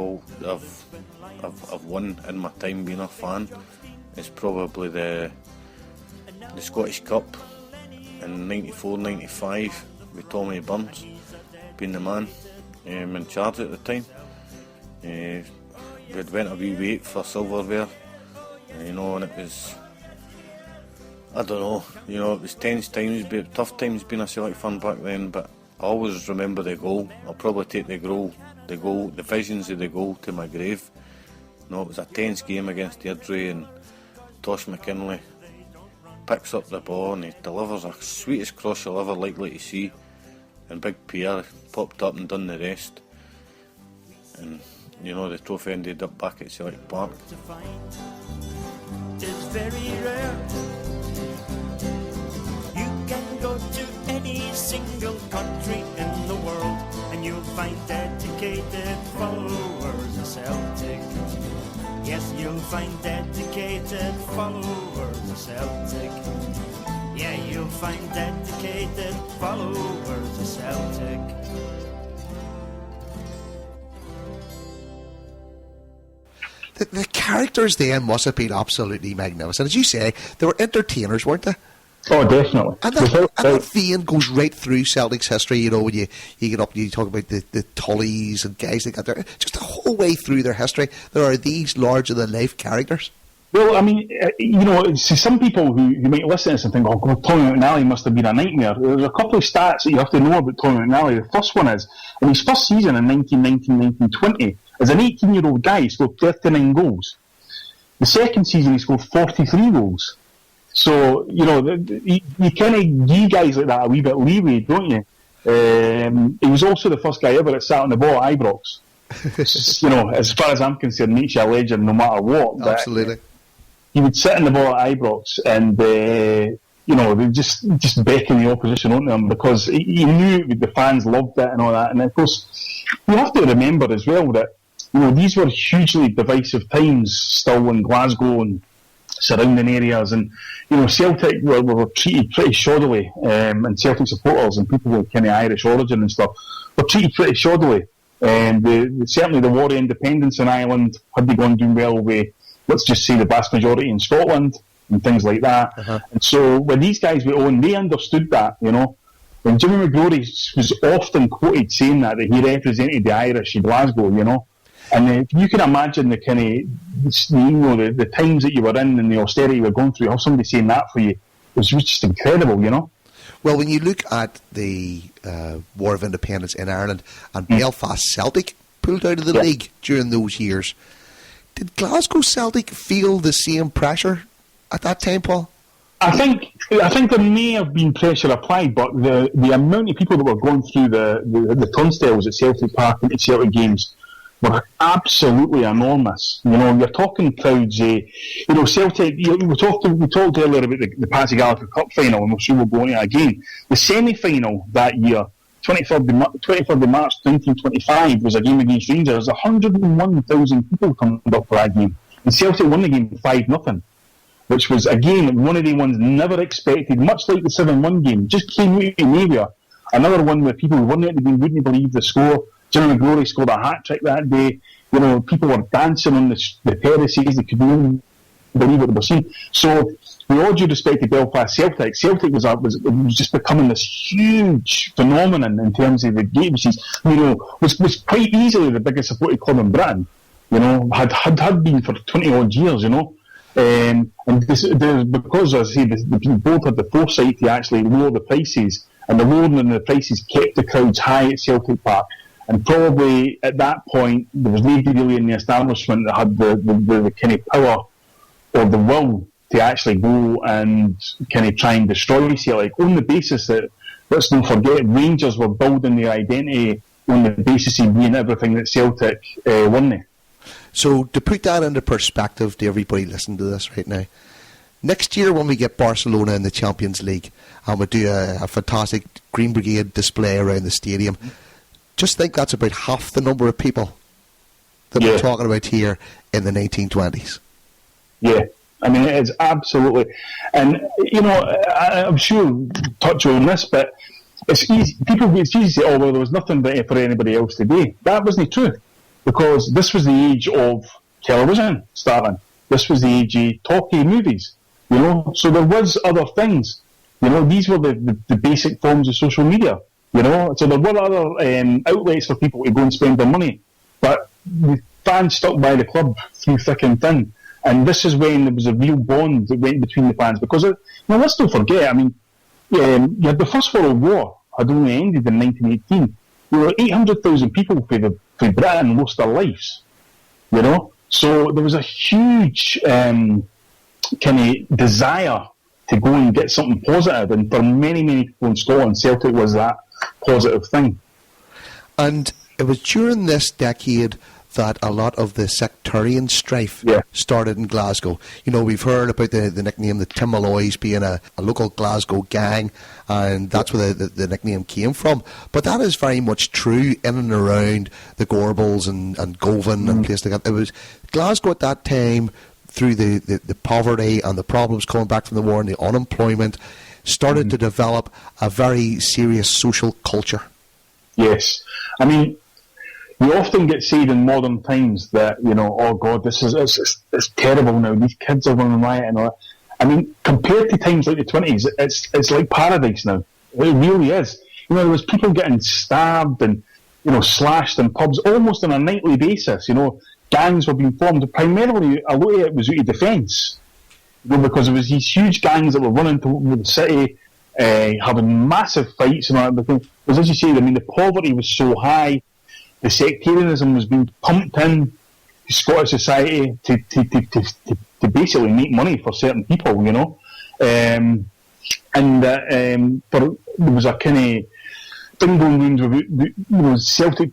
Speaker 15: I've won in my time being a fan is probably the Scottish Cup in 94-95 with Tommy Burns being the man in charge at the time. We had went a wee wait for silverware, you know, and it was, I don't know, you know, it was tense times, tough times being a Celtic fan back then, but I always remember the goal. I'll probably take the visions of the goal to my grave. You know, it was a tense game against Deirdre, and Tosh McKinley picks up the ball and he delivers the sweetest cross you'll ever likely to see, and Big Pierre popped up and done the rest, and you know, the trophy ended up back at Celtic Park.
Speaker 9: It's very rare. You can go to any single country in the world and you'll find dedicated followers of Celtic. Yes, you'll find dedicated followers of Celtic. Yeah, you'll find dedicated followers of Celtic.
Speaker 5: The characters then must have been absolutely magnificent. As you say, they were entertainers, weren't they?
Speaker 10: Oh, definitely.
Speaker 5: And that vein goes right through Celtic's history, you know, when you get up and you talk about the Tullys and guys like that. Just the whole way through their history, there are these larger-than-life characters.
Speaker 10: Well, I mean, you know, see, some people who might listen to this and think, oh, God, Tommy McNally must have been a nightmare. There's a couple of stats that you have to know about Tommy McNally. The first one is, in his first season in 1919-1920, as an 18-year-old guy, he scored 39 goals. The second season, he scored 43 goals. So, you know, you kind of give guys like that a wee bit leeway, don't you? He was also the first guy ever that sat on the ball at Ibrox. You know, as far as I'm concerned, makes you a legend no matter what.
Speaker 5: Absolutely.
Speaker 10: He would sit in the ball at Ibrox and, you know, they just beckon the opposition onto him because he knew the fans loved it and all that. And of course, you have to remember as well that, you know, these were hugely divisive times still in Glasgow and surrounding areas, and you know, Celtic were treated pretty shoddily, and Celtic supporters and people with kind of Irish origin and stuff were treated pretty shoddily. Certainly the war of independence in Ireland had begun doing well with, let's just say, the vast majority in Scotland and things like that. Uh-huh. And so when these guys were on, they understood that, you know. And Jimmy McGrory was often quoted saying that he represented the Irish in Glasgow, you know. And you can imagine the kind of, you know, the times that you were in and the austerity you were going through, how somebody saying that for you was just incredible, you know.
Speaker 5: Well, when you look at the War of Independence in Ireland and Belfast Celtic pulled out of the league during those years, did Glasgow Celtic feel the same pressure at that time, Paul?
Speaker 10: I think there may have been pressure applied, but the amount of people that were going through the turnstiles at Celtic Park and at Celtic games were absolutely enormous. You know, you're talking crowds. Celtic. We talked earlier about the Patsy Gallagher Cup final, and we're sure we'll go into it again. The semi-final that year, 23rd of March 1925, was a game against Rangers. 101,000 people turned up for that game, and Celtic won the game 5-0. Which was, again, one of the ones never expected, much like the 7-1 game. Just came out of nowhere. Another one where people who weren't at the game wouldn't believe the score. Jimmy McGrory scored a hat-trick that day. You know, people were dancing on the terraces. They couldn't even believe what they were seeing. So, with all due respect to Belfast Celtic was just becoming this huge phenomenon in terms of the games. You know, was quite easily the biggest supported club in Britain. You know, had been for 20-odd years, you know. And because, as I say, the board had the foresight to actually lower the prices, and the lowering of the prices kept the crowds high at Celtic Park. And probably at that point, there was nobody really in the establishment that had the kind of power or the will to actually go and kind of try and destroy Celtic, on the basis that, let's not forget, Rangers were building their identity on the basis of being everything that Celtic won there.
Speaker 5: So, to put that into perspective to everybody listening to this right now, next year when we get Barcelona in the Champions League and we do a fantastic Green Brigade display around the stadium, just think that's about half the number of people that we're talking about here in the 1920s.
Speaker 10: Yeah, I mean, it is absolutely. And, you know, I'm sure we'll touch on this, but it's easy. It's easy to say, oh, well, there was nothing for anybody else today. That wasn't true. Because this was the age of television starting. This was the age of talkie movies, you know. So there was other things, you know. These were the basic forms of social media, you know. So there were other outlets for people to go and spend their money. But the fans stuck by the club through thick and thin. And this is when there was a real bond that went between the fans. Because, let's not forget, I mean, you had the First World War had only ended in 1918. There were 800,000 people for Britain lost their lives, you know. So there was a huge kind of desire to go and get something positive, and for many people in Scotland, Celtic was that positive thing. And
Speaker 5: it was during this decade that a lot of the sectarian strife started in Glasgow. You know, we've heard about the nickname the Tim Malloys being a local Glasgow gang, and that's where the nickname came from. But that is very much true in and around the Gorbals and Govan and places like that. It was Glasgow at that time, through the poverty and the problems coming back from the war and the unemployment, started to develop a very serious social culture.
Speaker 10: Yes. I mean, you often get said in modern times that, you know, oh God, it's terrible now. These kids are running riot and all that. I mean, compared to times like the 20s, it's like paradise now. It really is. You know, there was people getting stabbed and, you know, slashed in pubs almost on a nightly basis. You know, gangs were being formed. Primarily, a lot of it was out of defence. You know, because there was these huge gangs that were running through the city, having massive fights and all that. Because as you say, I mean, the poverty was so high. The sectarianism was being pumped in to Scottish society to basically make money for certain people, you know. There was a kind of thing going on with Celtic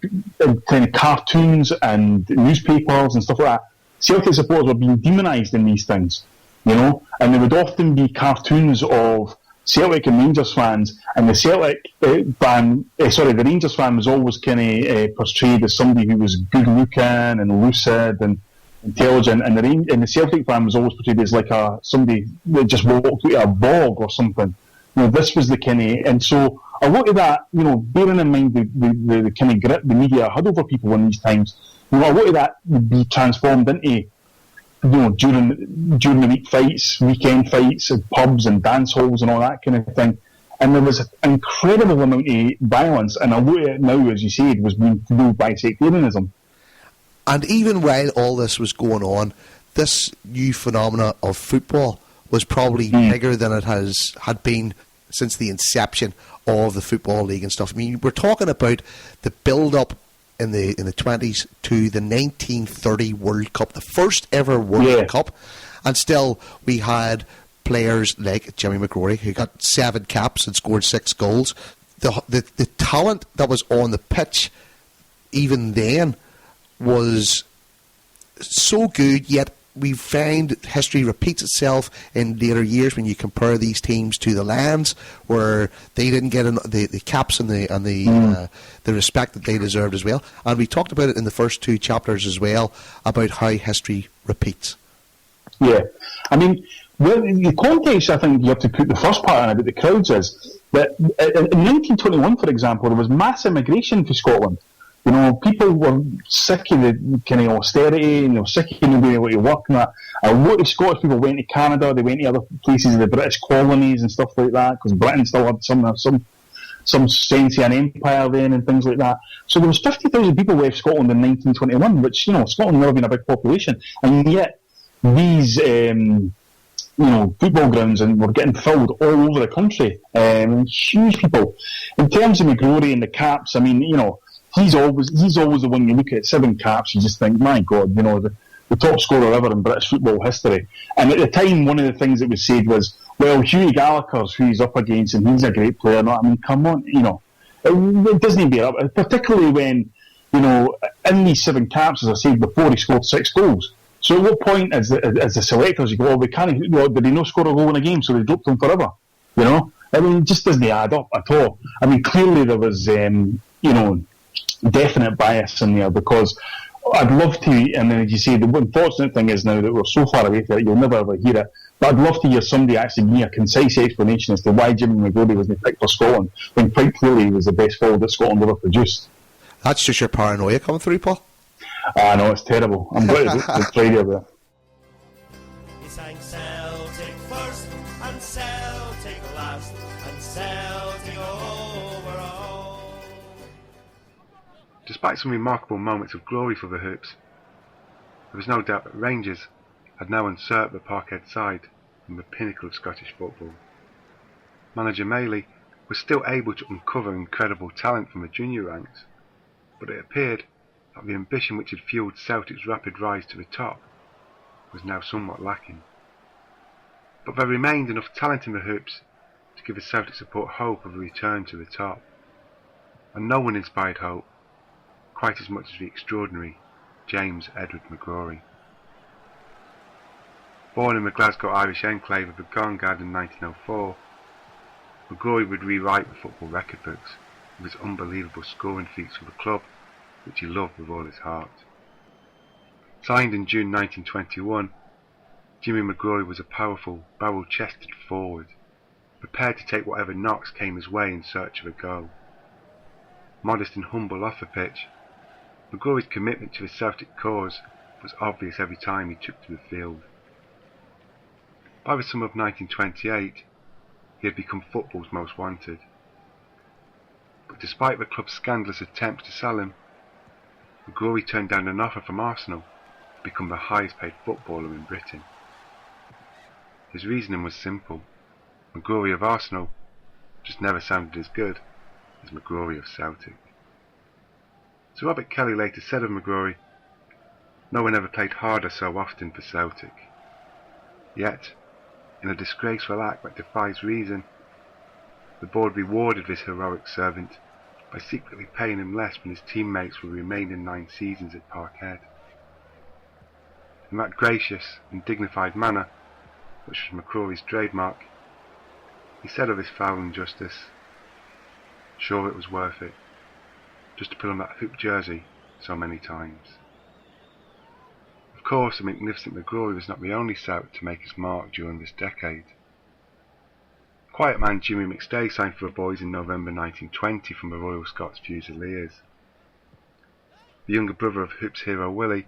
Speaker 10: kind of cartoons and newspapers and stuff like that. Celtic supporters were being demonised in these things, you know, and there would often be cartoons of Celtic and Rangers fans, and the the Rangers fan was always kind of portrayed as somebody who was good looking and lucid and intelligent, and the Celtic fan was always portrayed as like somebody that just walked out of a bog or something. You know, this was the kind of, and so a lot of that, you know, bearing in mind the kind of grip the media had over people in these times, you know, a lot of that would be transformed into, you know, during the week fights, weekend fights, and pubs and dance halls and all that kind of thing. And there was an incredible amount of violence, and a lot of it now, as you said, was being fueled by sectarianism.
Speaker 5: And even while all this was going on, this new phenomena of football was probably bigger than it had been since the inception of the Football League and stuff. I mean, we're talking about the build-up in the 20s to the 1930 World Cup, the first ever World Cup, and still we had players like Jimmy McGrory, who got 7 caps and scored 6 goals. The talent that was on the pitch even then was so good, yet we find history repeats itself in later years when you compare these teams to the Lions, where they didn't get the caps and the respect that they deserved as well. And we talked about it in the first two chapters as well, about how history repeats.
Speaker 10: Yeah, I mean, the context I think you have to put the first part in about the crowds is that in 1921, for example, there was mass immigration to Scotland. You know, people were sick of the kind of austerity, and they were sick of not being able to work and that. A lot of Scottish people went to Canada, they went to other places in the British colonies and stuff like that, because Britain still had some sense of an empire then and things like that. So there was 50,000 people left Scotland in 1921, which, you know, Scotland never been a big population, and yet these football grounds and were getting filled all over the country. Huge people. In terms of McGrory and the caps, I mean, you know, he's always the one you look at, 7 caps, you just think, my God, you know, the top scorer ever in British football history. And at the time, one of the things that was said was, well, Hughie Gallagher's who he's up against, and he's a great player. No, I mean, come on, you know, it doesn't bear up, particularly when, you know, in these 7 caps, as I said before, he scored 6 goals. So at what point, as the selectors, you go, did he not score a goal in a game, so they dropped him forever? You know? I mean, it just doesn't add up at all. I mean, clearly there was, definite bias in there, because I'd love to, and then as you say, the unfortunate thing is now that we're so far away from it, you'll never ever hear it, but I'd love to hear somebody actually give me a concise explanation as to why Jimmy McGrory wasn't picked for Scotland, when quite clearly he was the best forward that Scotland ever produced.
Speaker 5: That's just your paranoia coming through, Paul.
Speaker 10: I know, it's terrible. I'm glad to try it there.
Speaker 9: He sang Celtic first and Celtic last and Celtic overall.
Speaker 3: Despite some remarkable moments of glory for the Hoops, there was no doubt that Rangers had now usurped the Parkhead side from the pinnacle of Scottish football. Manager Maley was still able to uncover incredible talent from the junior ranks, but it appeared that the ambition which had fueled Celtic's rapid rise to the top was now somewhat lacking. But there remained enough talent in the Hoops to give the Celtic support hope of a return to the top, and no one inspired hope quite as much as the extraordinary James Edward McGrory. Born in the Glasgow Irish enclave of the Gorngard in 1904, McGrory would rewrite the football record books with his unbelievable scoring feats for the club, which he loved with all his heart. Signed in June 1921, Jimmy McGrory was a powerful, barrel-chested forward, prepared to take whatever knocks came his way in search of a goal. Modest and humble off the pitch, McGrory's commitment to the Celtic cause was obvious every time he took to the field. By the summer of 1928, he had become football's most wanted. But despite the club's scandalous attempts to sell him, McGrory turned down an offer from Arsenal to become the highest paid footballer in Britain. His reasoning was simple. McGrory of Arsenal just never sounded as good as McGrory of Celtic. So Robert Kelly later said of McGrory, "No one ever played harder so often for Celtic. Yet, in a disgraceful act that defies reason, the board rewarded this heroic servant by secretly paying him less than his teammates will remain in 9 seasons at Parkhead." In that gracious and dignified manner, which was McGrory's trademark, he said of his foul injustice, "Sure it was worth it, just to put on that hoop jersey so many times." Of course, the magnificent McGrory was not the only Celt to make his mark during this decade. Quiet man Jimmy McStay signed for the boys in November 1920 from the Royal Scots Fusiliers. The younger brother of Hoops hero Willie,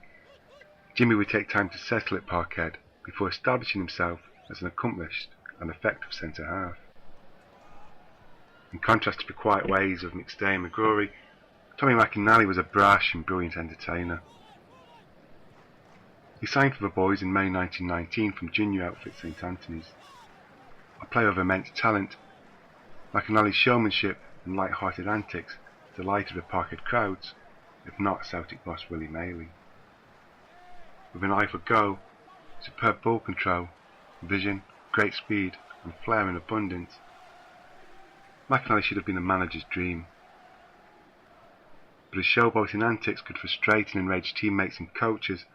Speaker 3: Jimmy would take time to settle at Parkhead before establishing himself as an accomplished and effective centre-half. In contrast to the quiet ways of McStay and McGrory, Tommy McNally was a brash and brilliant entertainer. He signed for the boys in May 1919 from junior outfit St Anthony's. A player of immense talent, McNally's showmanship and light-hearted antics delighted the Parkhead crowds, if not Celtic boss Willie Maley. With an eye for goal, superb ball control, vision, great speed and flair in abundance, McNally should have been a manager's dream. but his showboating antics could frustrate and enrage teammates and coaches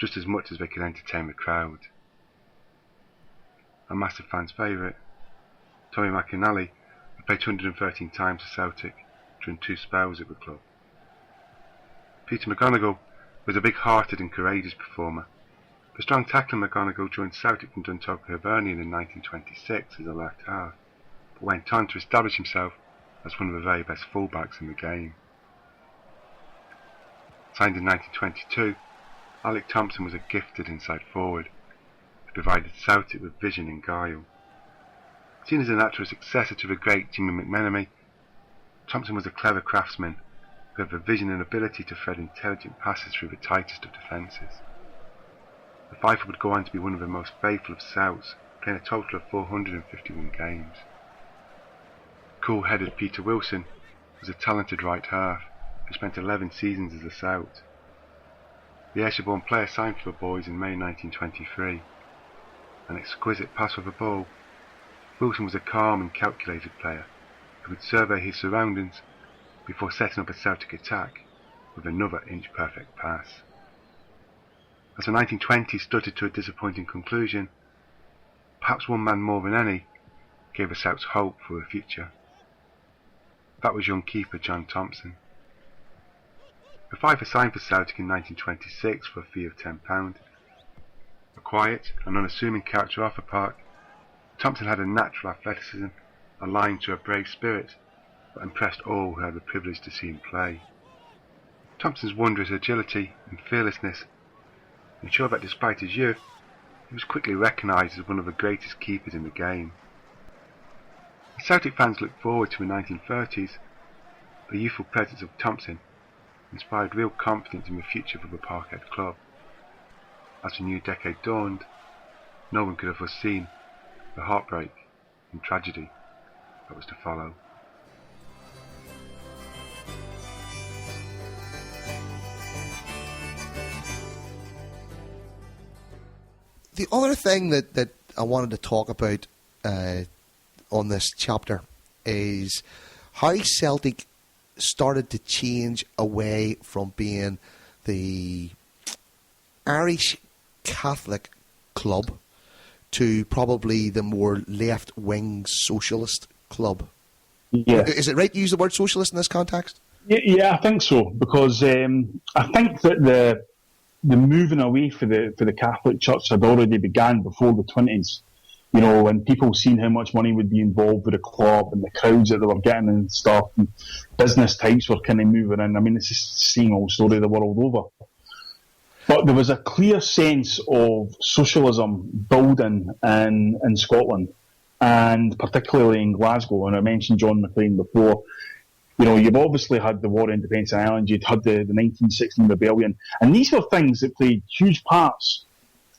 Speaker 3: just as much as they could entertain the crowd. A massive fan's favourite, Tommy McNally, who played 213 times for Celtic during 2 spells at the club. Peter McGonigal was a big-hearted and courageous performer. The strong tackler McGonigal joined Celtic from Dundalk Hibernian in 1926 as a left half, but went on to establish himself as one of the very best fullbacks in the game. Signed in 1922, Alec Thompson was a gifted inside forward who provided Celtic with vision and guile. Seen as a natural successor to the great Jimmy McMenemy, Thompson was a clever craftsman who had the vision and ability to thread intelligent passes through the tightest of defences. The Fifer would go on to be one of the most faithful of Celts, playing a total of 451 games. Cool-headed Peter Wilson was a talented right half who spent 11 seasons as a Celt. The Ayrshire-born player signed for the boys in May 1923. An exquisite pass with the ball, Wilson was a calm and calculated player who would survey his surroundings before setting up a Celtic attack with another inch-perfect pass. As the 1920s stuttered to a disappointing conclusion, perhaps one man more than any gave the Celts hope for the future. That was young keeper John Thompson. The Fifer signed for Celtic in 1926 for a fee of £10. A quiet and unassuming character off the park, Thompson had a natural athleticism aligned to a brave spirit that impressed all who had the privilege to see him play. Thompson's wondrous agility and fearlessness ensured that despite his youth, he was quickly recognised as one of the greatest keepers in the game. As Celtic fans looked forward to the 1930s, the youthful presence of Thompson inspired real confidence in the future for the Parkhead club. As the new decade dawned, no one could have foreseen the heartbreak and tragedy that was to follow.
Speaker 5: The other thing that I wanted to talk about on this chapter is how Celtic started to change away from being the Irish Catholic club to probably the more left-wing socialist club.
Speaker 10: Yeah.
Speaker 5: Is it right to use the word socialist in this context?
Speaker 10: Yeah, I think so, because I think that the moving away for the Catholic Church had already began before the 20s. You know, when people seen how much money would be involved with the club and the crowds that they were getting and stuff, and business types were kind of moving in. I mean, it's the same old story the world over. But there was a clear sense of socialism building in Scotland, and particularly in Glasgow. And I mentioned John McLean before. You know, you've obviously had the War of Independence in Ireland, you'd had the 1916 rebellion, and these were things that played huge parts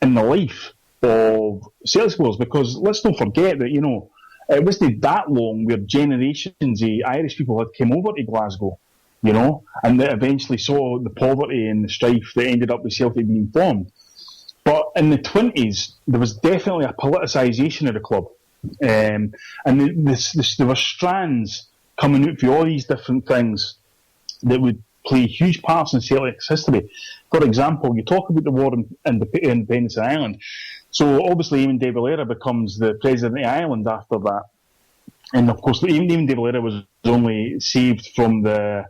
Speaker 10: in the life of Celtic supporters, because let's not forget that, you know, it wasn't that long where generations of Irish people had come over to Glasgow, you know, and that eventually saw the poverty and the strife that ended up with Celtic being formed. But in the 20s, there was definitely a politicisation of the club, and there were strands coming out for all these different things that would play huge parts in Celtic's history. For example, you talk about the War of Independence in Ireland. So obviously Eamon de Valera becomes the president of Ireland after that. And of course, Eamon de Valera was only saved from the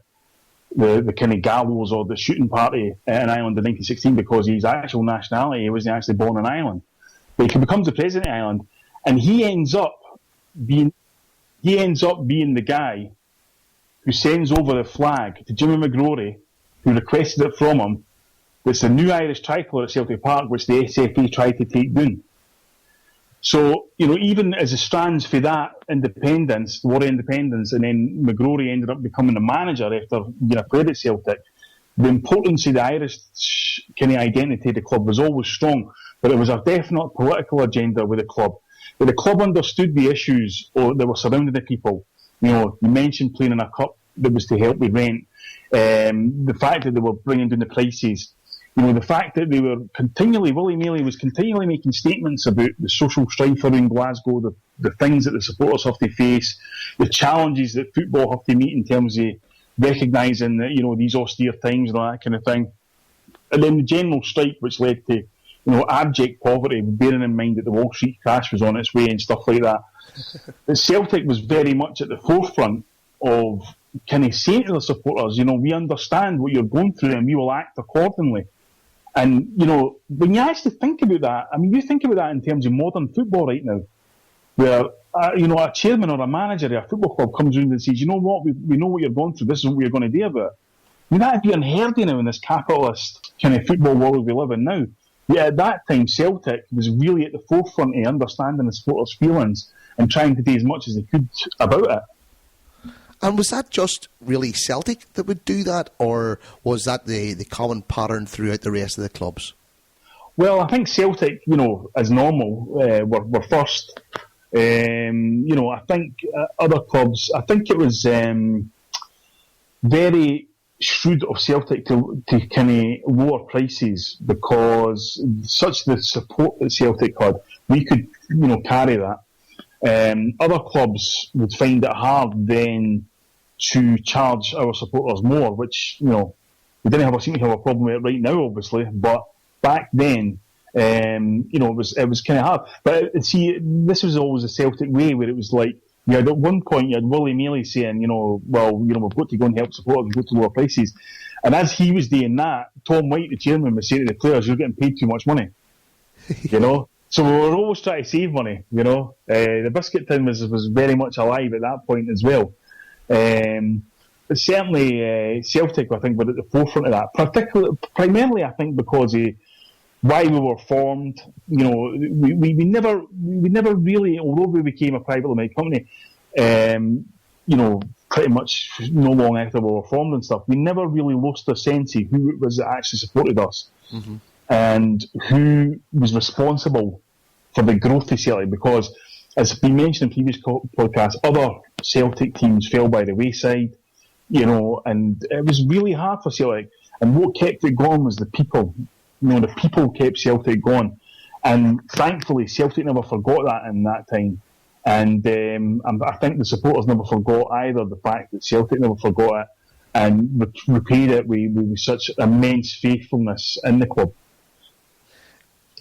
Speaker 10: kind of gallows or the shooting party in Ireland in 1916 because his actual nationality, he wasn't actually born in Ireland. But he becomes the president of Ireland, and he ends up being the guy who sends over the flag to Jimmy McGrory, who requested it from him. It's the new Irish tricolour at Celtic Park, which the SFA tried to take down. So, you know, even as the strands for that independence, the War of Independence, and then McGrory ended up becoming the manager after played at Celtic, the importance of the Irish kind of identity of the club was always strong, but it was a definite political agenda with the club. But the club understood the issues that were surrounding the people. You know, you mentioned playing in a cup that was to help with rent. The fact that they were bringing down the prices. You know, the fact that they were continually, Willie Maley was continually making statements about the social strife around Glasgow, the things that the supporters have to face, the challenges that football have to meet in terms of recognising that, these austere times and all that kind of thing. And then the general strike, which led to, abject poverty, bearing in mind that the Wall Street crash was on its way and stuff like that. But Celtic was very much at the forefront of kind of saying to the supporters, we understand what you're going through and we will act accordingly. And, when you actually think about that, you think about that in terms of modern football right now, where, a chairman or a manager of a football club comes around and says, you know what, we know what you're going through, this is what you're going to do about it. That would be unheard of now in this capitalist kind of football world we live in now. Yeah, at that time, Celtic was really at the forefront of understanding the supporters' feelings and trying to do as much as they could about it.
Speaker 5: And was that just really Celtic that would do that, or was that the common pattern throughout the rest of the clubs?
Speaker 10: Well, I think Celtic, as normal, were first. I think other clubs, I think it was very shrewd of Celtic to kind of lower prices, because such the support that Celtic had, we could, carry that. Other clubs would find it hard then to charge our supporters more, which, we didn't seem to have a problem with it right now, obviously, but back then, it was kind of hard. But see, this was always a Celtic way, where it was like, at one point you had Willie Maley saying, we've got to go and help supporters, we've got to lower prices. And as he was doing that, Tom White, the chairman, was saying to the players, you're getting paid too much money. So we were always trying to save money, The biscuit tin was very much alive at that point as well. But certainly Celtic, I think, were at the forefront of that. Primarily, I think, because of why we were formed. We never really, although we became a privately made company, pretty much no long after we were formed and stuff, we never really lost a sense of who it was that actually supported us. Mm-hmm. And who was responsible for the growth of Celtic, because, as has been mentioned in previous podcasts, other Celtic teams fell by the wayside, and it was really hard for Celtic. And what kept it going was the people. The people kept Celtic going. And thankfully, Celtic never forgot that in that time. And I think the supporters never forgot either the fact that Celtic never forgot it and repaid it with such immense faithfulness in the club.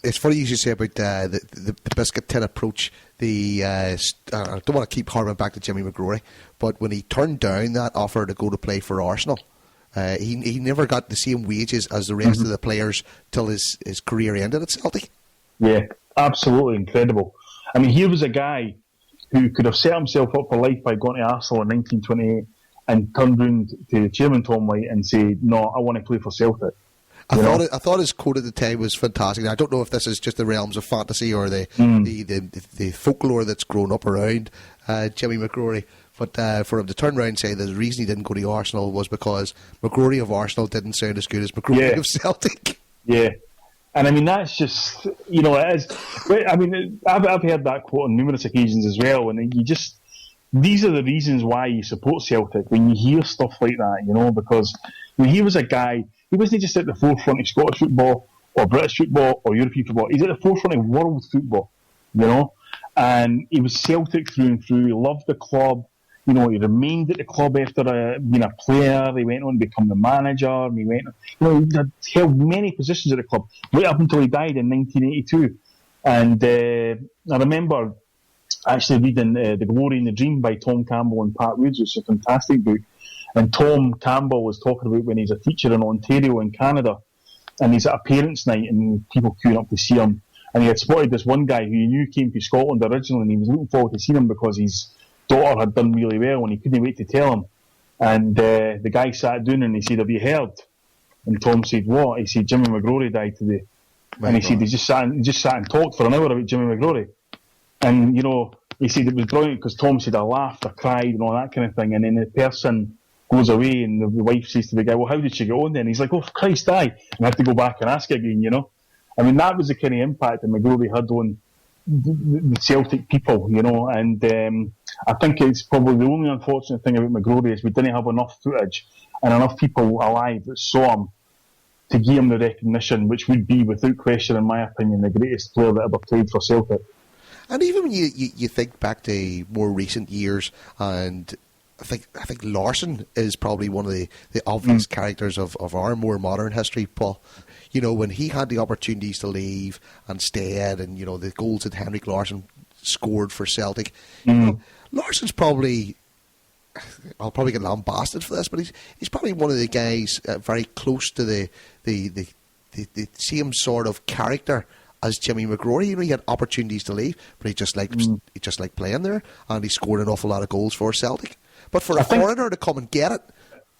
Speaker 5: It's funny you should say about the biscuit tin approach. I don't want to keep harping back to Jimmy McGrory, but when he turned down that offer to go to play for Arsenal, he never got the same wages as the rest of the players till his career ended at Celtic.
Speaker 10: Yeah, absolutely incredible. Here was a guy who could have set himself up for life by going to Arsenal in 1928 and turned round to Chairman Tom White and said, no, I want to play for Celtic.
Speaker 5: I thought his quote at the time was fantastic. I don't know if this is just the realms of fantasy or the folklore that's grown up around Jimmy McGrory. But for him to turn around and say that the reason he didn't go to Arsenal was because McGrory of Arsenal didn't sound as good as McGrory of Celtic.
Speaker 10: Yeah. And that's just, it is. I've heard that quote on numerous occasions as well. And these are the reasons why you support Celtic when you hear stuff like that, because he was a guy. He wasn't just at the forefront of Scottish football or British football or European football. He's at the forefront of world football, And he was Celtic through and through. He loved the club. He remained at the club after being a player. He went on to become the manager. He went, he had held many positions at the club right up until he died in 1982. And I remember actually reading The Glory and the Dream by Tom Campbell and Pat Woods, which is a fantastic book. And Tom Campbell was talking about when he's a teacher in Ontario in Canada, and he's at a parents' night and people queuing up to see him. And he had spotted this one guy who he knew came from Scotland originally, and he was looking forward to seeing him because his daughter had done really well, and he couldn't wait to tell him. And the guy sat down and he said, "Have you heard?" And Tom said, "What?" He said, "Jimmy McGrory died today." And he said he just sat and talked for an hour about Jimmy McGrory. And he said it was brilliant because Tom said, "I laughed, I cried, and all that kind of thing." And then the person goes away, and the wife says to the guy, "Well, how did she get on then?" He's like, "Oh, Christ, aye." And I have to go back and ask again, that was the kind of impact that McGrory had on the Celtic people, and I think it's probably the only unfortunate thing about McGrory is we didn't have enough footage and enough people alive that saw him to give him the recognition, which would be, without question, in my opinion, the greatest player that ever played for Celtic.
Speaker 5: And even when you think back to more recent years and I think Larson is probably one of the obvious characters of our more modern history, Paul. You know, when he had the opportunities to leave and stayed, and, you know, the goals that Henrik Larsson scored for Celtic, you know, Larsson's probably, I'll probably get lambasted for this, but he's probably one of the guys very close to the same sort of character as Jimmy McGrory. You know, he had opportunities to leave, but he just liked playing there, and he scored an awful lot of goals for Celtic. But for a foreigner to come and get it,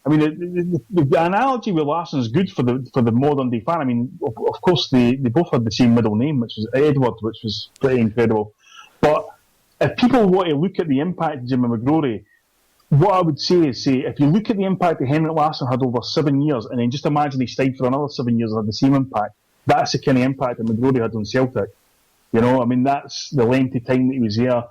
Speaker 10: I mean, the analogy with Larsson is good for the modern day fan. I mean, of course, they both had the same middle name, which was Edward, which was pretty incredible. But if people want to look at the impact of Jimmy McGrory, what I would say is, if you look at the impact that Henrik Larsson had over 7 years, and then just imagine he stayed for another 7 years and had the same impact, that's the kind of impact that McGrory had on Celtic. You know, I mean, that's the length of time that he was here.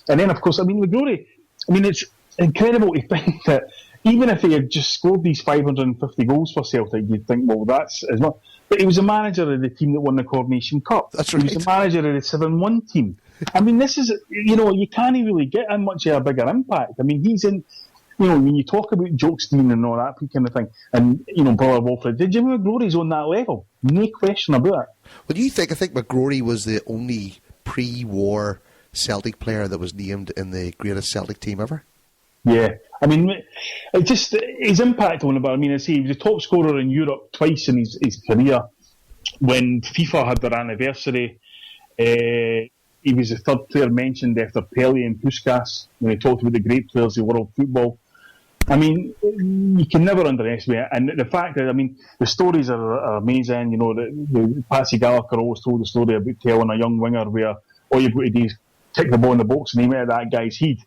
Speaker 10: And then, of course, I mean, McGrory, I mean, it's incredible to think that even if he had just scored these 550 goals for Celtic, you'd think, well, that's not. But he was a manager of the team that won the Coronation Cup.
Speaker 5: That's right.
Speaker 10: He was a manager of the 7-1 team. I mean, this is, you know, you can't really get much of a bigger impact. I mean, he's in, you know, when you talk about Jokestein and all that kind of thing, and, you know, Brother Wilfred, Jimmy McGrory's on that level. No question about it.
Speaker 5: Well, do you think, I think McGrory was the only pre-war Celtic player that was named in the greatest Celtic team ever?
Speaker 10: Yeah, I mean, it just, his impact on it, but I mean, I say he was the top scorer in Europe twice in his career. When FIFA had their anniversary, he was the third player mentioned after Pelé and Puskas when he talked about the great players of world football. I mean, you can never underestimate it. And the fact that, I mean, the stories are amazing. You know, the Patsy Gallagher always told the story about telling a young winger where all you've got to do is kick the ball in the box and aim it at that guy's head.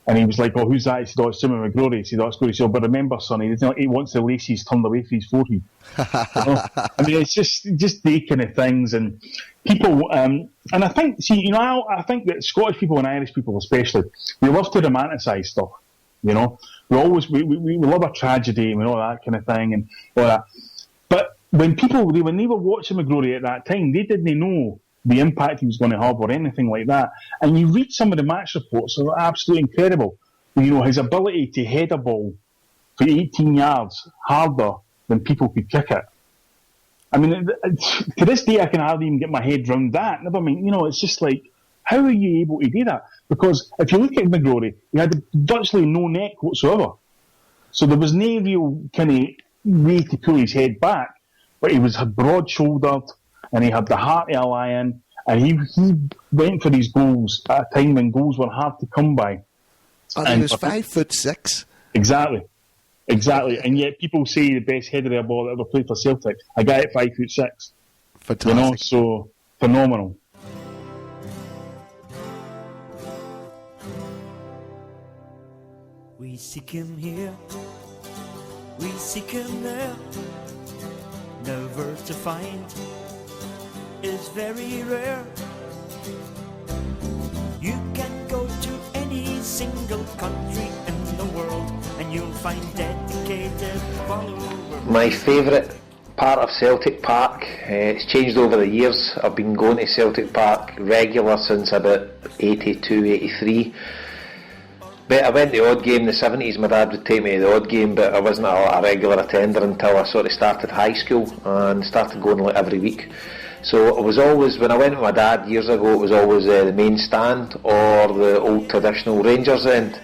Speaker 10: And he was like, oh, who's that? He said, oh, it's Jimmy McGrory. He said, oh, it's good. He said, but remember, son, he wants the laces turned away from his forehead. You know? I mean, it's just the kind of things. And people, and I think, I think that Scottish people and Irish people especially, we love to romanticise stuff, you know. We love a tragedy and all that kind of thing and all that. But when they were watching McGrory at that time, they didn't know the impact he was going to have or anything like that. And you read some of the match reports, they're absolutely incredible. You know, his ability to head a ball for 18 yards harder than people could kick it. I mean, to this day I can hardly even get my head round that. Never mind, you know, it's just like, how are you able to do that? Because if you look at McGrory, he had virtually no neck whatsoever. So there was no real kind of way to pull his head back, but he was broad-shouldered, and he had the heart of a lion, and he went for these goals at a time when goals were hard to come by.
Speaker 5: And he was 5'6".
Speaker 10: Exactly. And yet people say the best header of a ball that ever played for Celtic, a guy at 5'6".
Speaker 5: Fantastic.
Speaker 10: You know, so phenomenal.
Speaker 9: We seek him here, we seek him there, never to find is very rare. You can go to any single country in the world and you'll find dedicated followers.
Speaker 16: My favourite part of Celtic Park, it's changed over the years. I've been going to Celtic Park regular since about 82, 83. But I went to the odd game in the 70s. My dad would take me to the odd game, but I wasn't a regular attender until I sort of started high school and started going like every week. So it was always, when I went with my dad years ago, it was always the main stand or the old traditional Rangers end.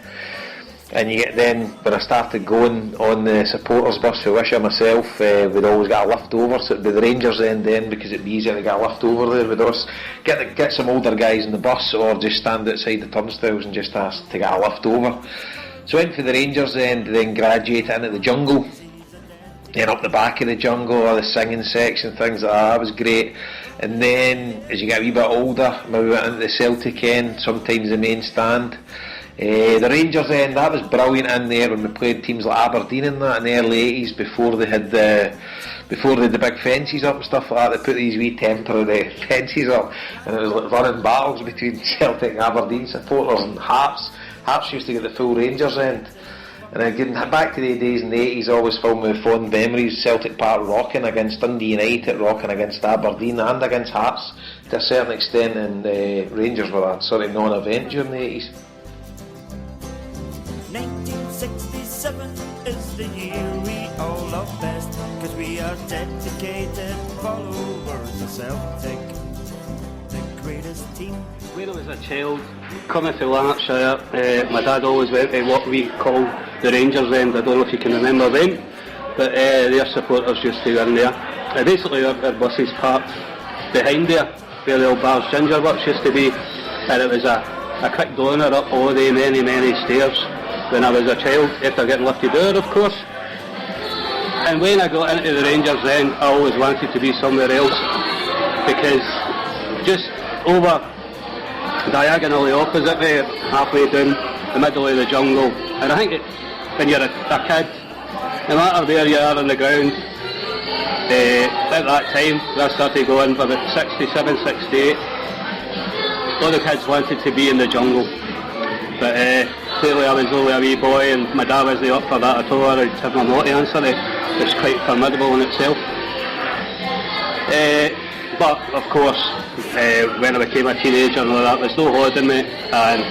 Speaker 16: And you get then, when I started going on the supporters bus for Wishaw myself, we'd always get a lift over, so it'd be the Rangers end then, because it'd be easier to get a lift over there. We'd always get some older guys in the bus, or just stand outside the turnstiles and just ask to get a lift over. So I went for the Rangers end, then graduated into the jungle. Then up the back of the jungle, all the singing section, things like that, was great. And then, as you get a wee bit older, maybe went into the Celtic end, sometimes the main stand. The Rangers end, that was brilliant in there when we played teams like Aberdeen and that in the early 80s, before they had the big fences up and stuff like that. They put these wee temporary fences up, and it was like running battles between Celtic and Aberdeen supporters and Hearts. Hearts used to get the full Rangers end. And again, back to the days in the 80s, always filled me with fond memories. Celtic Park rocking against Dundee United, rocking against Aberdeen and against Hearts to a certain extent, and Rangers were a sort of non-event during the 80s.
Speaker 9: the year we all love best, 'cause we are dedicated followers of Celtic, the greatest team.
Speaker 17: When I was a child, coming to Lanarkshire, my dad always went to what we call the Rangers End. I don't know if you can remember them, but their supporters used to go in there. Basically, our buses parked behind there, where the old Bar's Ginger Works used to be, and it was a quick doner up all the many, many stairs when I was a child, after getting lifted out, of course. And when I got into the Rangers End, I always wanted to be somewhere else, because just over diagonally opposite me, halfway down the middle of the jungle, and I think when you're a kid, no matter where you are on the ground, at that time, when I started going for about 67, 68, a lot of kids wanted to be in the jungle, but clearly I was only a wee boy and my dad wasn't up for that at all. I'd have my naughty answer. It's quite formidable in itself. But of course, when I became a teenager and all that, there was no holding me, and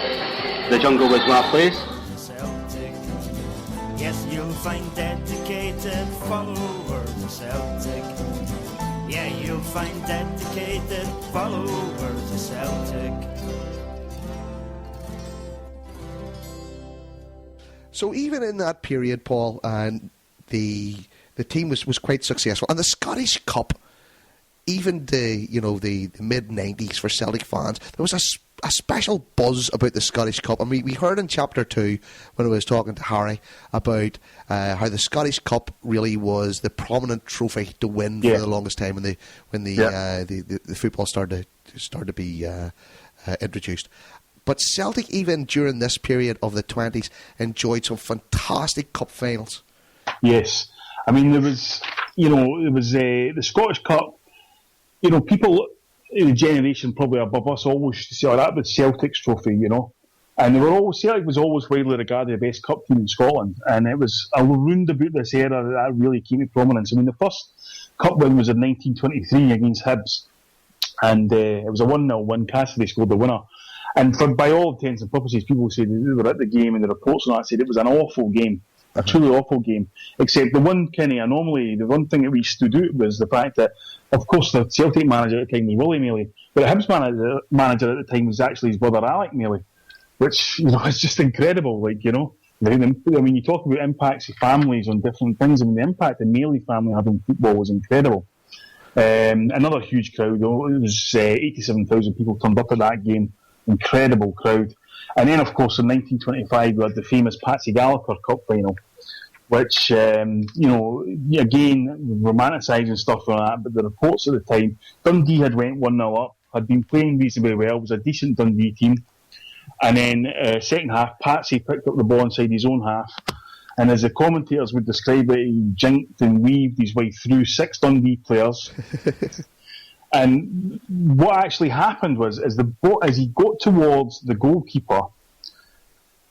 Speaker 17: the jungle was my place.
Speaker 9: Yes, you'll find dedicated followers of Celtic. Yeah, you'll find dedicated followers of Celtic.
Speaker 5: So even in that period, Paul, and the team was quite successful, and the Scottish Cup, even the mid '90s for Celtic fans, there was a special buzz about the Scottish Cup. And we heard in chapter 2 when I was talking to Harry about how the Scottish Cup really was the prominent trophy to win for the longest time when the football started to be introduced. But Celtic, even during this period of the 20s, enjoyed some fantastic cup finals.
Speaker 10: Yes. I mean, there was the Scottish Cup. People in the generation probably above us always used to say, that was Celtic's trophy, And Celtic was always widely regarded the best cup team in Scotland. And it was around about this era that really came to prominence. I mean, the first cup win was in 1923 against Hibs. And it was a 1-0 win. Cassidy scored the winner. And by all intents and purposes, people said they were at the game, and the reports on that said it was an awful game, a truly awful game. Except the one anomaly, the one thing that we stood out was the fact that, of course, the Celtic manager at the time was Willie Mealy, but the Hibs manager at the time was actually his brother Alec Mealy, which is just incredible. When you talk about impacts of families on different things, the impact the Mealy family had on football was incredible. Another huge crowd, though. It was 87,000 people turned up at that game. Incredible crowd. And then, of course, in 1925 we had the famous Patsy Gallagher Cup final, which, again, romanticising stuff like that, but the reports at the time, Dundee had went 1-0 up, had been playing reasonably well, was a decent Dundee team, and then second half, Patsy picked up the ball inside his own half, and as the commentators would describe it, he jinked and weaved his way through 6 Dundee players. And what actually happened was, as he got towards the goalkeeper,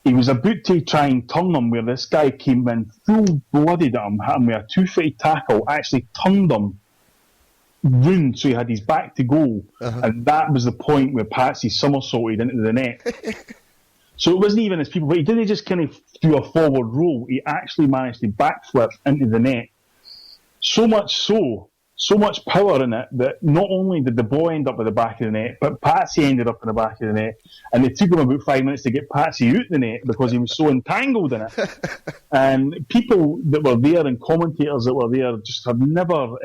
Speaker 10: he was about to try and turn him, where this guy came in full-blooded at him, hit him with a 2-footed tackle, actually turned him round so he had his back to goal. And that was the point where Patsy somersaulted into the net. So it wasn't even as people, but he didn't just kind of do a forward roll, he actually managed to backflip into the net. So much power in it that not only did the ball end up at the back of the net, but Patsy ended up in the back of the net, and it took him about 5 minutes to get Patsy out the net because he was so entangled in it. And people that were there and commentators that were there just had never,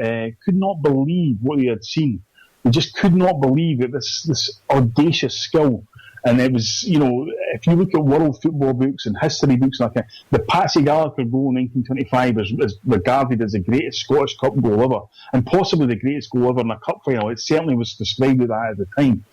Speaker 10: could not believe what they had seen. They just could not believe that this audacious skill. And it was, if you look at world football books and history books, and the Patsy Gallagher goal in 1925 is regarded as the greatest Scottish Cup goal ever, and possibly the greatest goal ever in a cup final. It certainly was described as that at the time.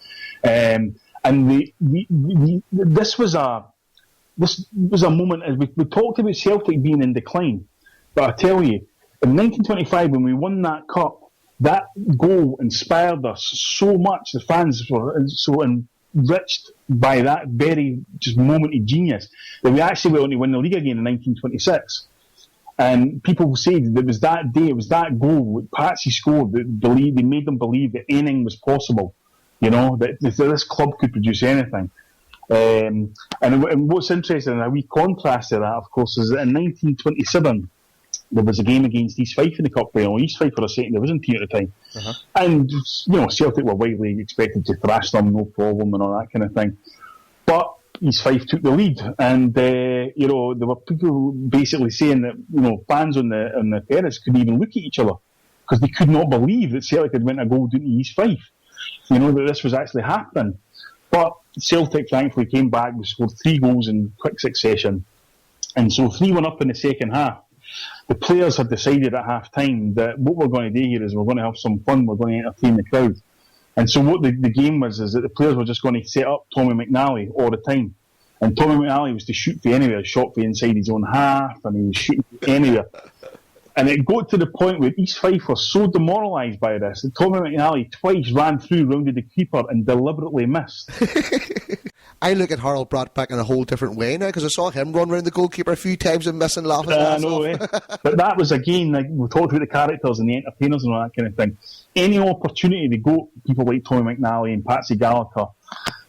Speaker 10: This was a moment, as we talked about Celtic being in decline, but I tell you, in 1925 when we won that cup, that goal inspired us so much. The fans were so enriched by that very just moment of genius that we actually went on to win the league again in 1926. And people said that it was that day, it was that goal that Patsy scored that they made them believe that anything was possible, that this club could produce anything. And what's interesting, and a wee contrast to that, of course, is that in 1927, there was a game against East Fife in the Cup final. East Fife were a second division team at the time. And, Celtic were widely expected to thrash them, no problem, and all that kind of thing. But East Fife took the lead, and, there were people basically saying that, fans on the terrace couldn't even look at each other because they could not believe that Celtic had went a goal down to East Fife. That this was actually happening. But Celtic, thankfully, came back. We scored 3 goals in quick succession. And so 3-1 up in the second half. The players had decided at half-time that what we're going to do here is we're going to have some fun, we're going to entertain the crowd. And so what the game was is that the players were just going to set up Tommy McNally all the time. And Tommy McNally was to shoot for anywhere, shot for inside his own half, and he was shooting for anywhere. And it got to the point where East Fife were so demoralised by this that Tommy McNally twice ran through, rounded the keeper, and deliberately missed.
Speaker 5: I look at Harold Bratback in a whole different way now because I saw him run round the goalkeeper a few times and miss and laugh his ass off.
Speaker 10: But that was, again, like we talked about the characters and the entertainers and all that kind of thing. Any opportunity to go people like Tommy McNally and Patsy Gallagher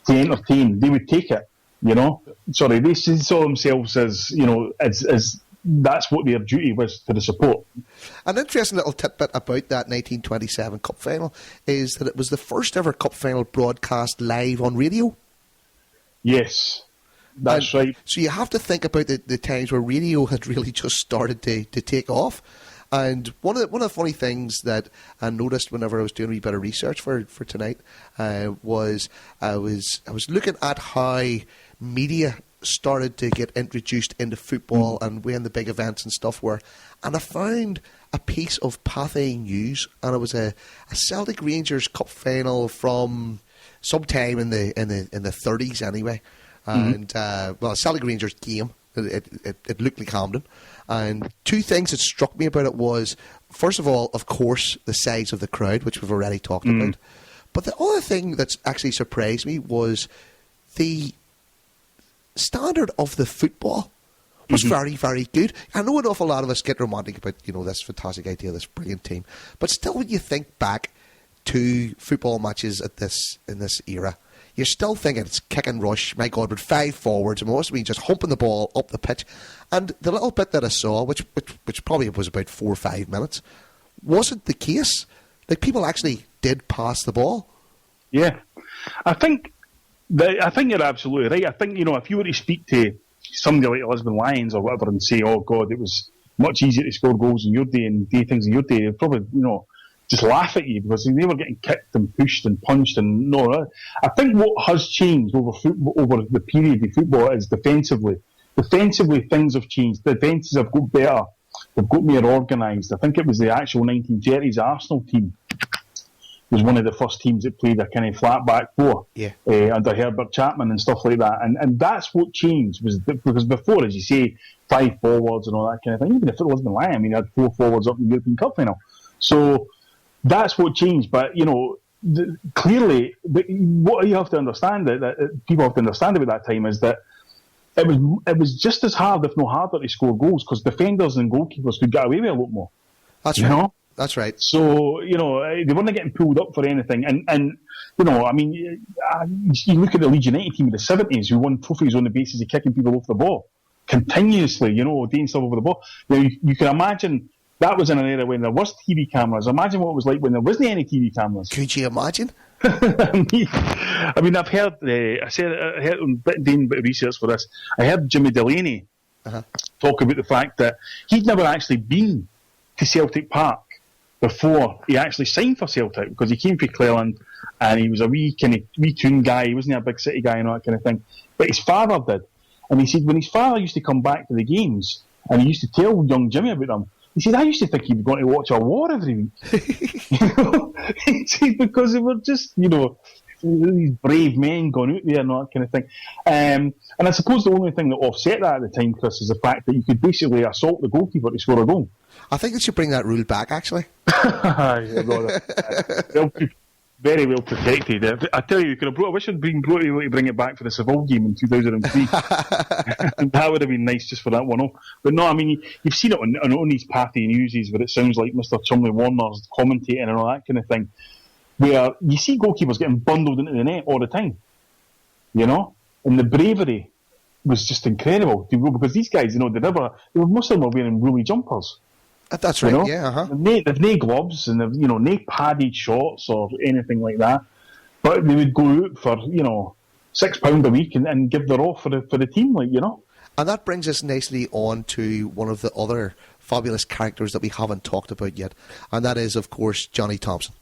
Speaker 10: to entertain, they would take it, Sorry, they saw themselves as, as that's what their duty was to the support.
Speaker 5: An interesting little tidbit about that 1927 Cup final is that it was the first ever Cup final broadcast live on radio.
Speaker 10: Yes, that's right.
Speaker 5: So you have to think about the times where radio had really just started to take off. And one of the funny things that I noticed whenever I was doing a wee bit of research for tonight was I was looking at how media started to get introduced into football and when the big events and stuff were, and I found a piece of Pathé News, and it was a Celtic Rangers Cup final from sometime in the 30s anyway, and a Celtic Rangers game. It looked like Camden, and 2 things that struck me about it was, first of all, of course, the size of the crowd, which we've already talked about, but the other thing that's actually surprised me was the standard of the football was very, very good. I know an awful lot of us get romantic about, this fantastic idea, this brilliant team, but still when you think back to football matches in this era, you're still thinking it's kick and rush, my God, with 5 forwards, and most of me just humping the ball up the pitch. And the little bit that I saw, which probably was about 4 or 5 minutes, wasn't the case. Like, people actually did pass the ball.
Speaker 10: Yeah. I think you're absolutely right. I think, if you were to speak to somebody like Lisbon Lions or whatever and say, oh God, it was much easier to score goals in your day and do things in your day, they'd probably, just laugh at you because they were getting kicked and pushed and punched and I think what has changed over the period of football is defensively. Defensively, things have changed. The defences have got better. They've got more organised. I think it was the actual 1930s Arsenal team was one of the first teams that played a kind of flat back 4 under Herbert Chapman and stuff like that. And that's what changed, because before, as you say, 5 forwards and all that kind of thing. Even if it wasn't lying, you had 4 forwards up in the European Cup final. So that's what changed. But, clearly, what you have to understand, that people have to understand about that time is that it was just as hard, if not harder, to score goals because defenders and goalkeepers could get away with a lot more.
Speaker 5: That's right. That's right.
Speaker 10: So, they weren't getting pulled up for anything. And you look at the Leeds United team of the 70s who won trophies on the basis of kicking people off the ball continuously, doing stuff over the ball. Now, you can imagine that was in an era when there was TV cameras. Imagine what it was like when there wasn't any TV cameras.
Speaker 5: Could you imagine?
Speaker 10: I mean, I've heard, doing a bit of research for this, I heard Jimmy Delaney talk about the fact that he'd never actually been to Celtic Park before he actually signed for Celtic, because he came from Cleland and he was a wee toon guy. He wasn't a big city guy and all that kind of thing. But his father did. And he said when his father used to come back to the games and he used to tell young Jimmy about them, he said, I used to think he was going to watch a war every week. He said, because they were just, these brave men going out there and all that kind of thing. And I suppose the only thing that offset that at the time, Chris, is the fact that you could basically assault the goalkeeper to score a goal.
Speaker 5: I think they should bring that rule back, actually.
Speaker 10: They'll be very well protected. I tell you, I wish I'd been brought to bring it back for the Seville game in 2003. That would have been nice just for that one off. But no, I mean, you've seen it on these Pathé Newsies where it sounds like Mr. Chumley Warner's commentating and all that kind of thing, where you see goalkeepers getting bundled into the net all the time. and the bravery was just incredible. Because these guys, most of them were wearing woolly jumpers.
Speaker 5: That's right, yeah. Uh-huh.
Speaker 10: They've no gloves, and they've no padded shorts or anything like that. But they would go out for £6 a week and give their all for the team,
Speaker 5: And that brings us nicely on to one of the other fabulous characters that we haven't talked about yet, and that is, of course, Johnny Thompson.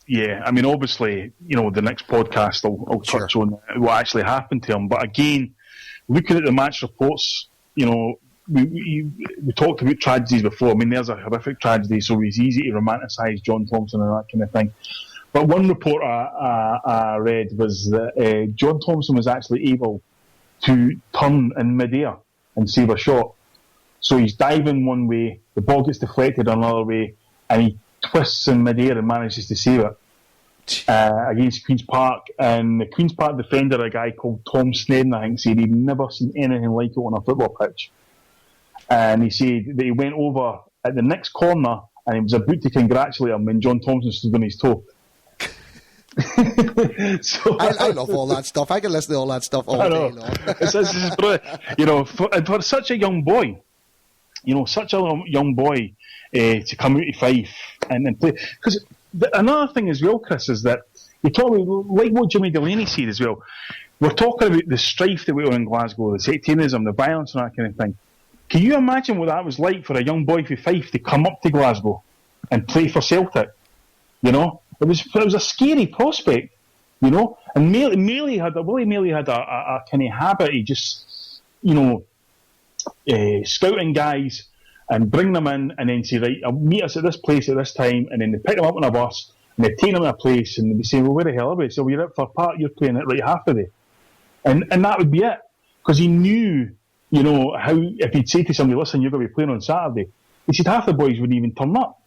Speaker 10: Yeah, I mean, obviously, the next podcast I'll touch on what actually happened to him. But again, looking at the match reports, we talked about tragedies before. I mean, there's a horrific tragedy, so it's easy to romanticise John Thompson and that kind of thing. But one report I read was that John Thompson was actually able to turn in mid-air and save a shot. So he's diving one way, the ball gets deflected another way, and he twists in mid-air and manages to save it against Queen's Park. And the Queen's Park defender, a guy called Tom Snedden, I think, said he'd never seen anything like it on a football pitch. And he said that he went over at the next corner and he was about to congratulate him when John Thompson stood on his toe.
Speaker 5: So I love all that stuff. I can listen to all that stuff all day long.
Speaker 10: It's brilliant. For such a young boy, to come out to Fife and play. Because another thing as well, Chris, is that you talk about, like what Jimmy Delaney said as well, we're talking about the strife that we were in Glasgow, the sectarianism, the violence and that kind of thing. Can you imagine what that was like for a young boy from Fife to come up to Glasgow and play for Celtic? It was a scary prospect, and Willie Maley had a kind of habit of just, scouting guys and bring them in and then say, right, meet us at this place at this time, and then they pick them up on a bus and they take them to a place and they say, well, where the hell are we? So, well, you're out for a part, you're playing it right half the day. And that would be it. Because he knew, how, if he'd say to somebody, listen, you're going to be playing on Saturday, he said half the boys wouldn't even turn up.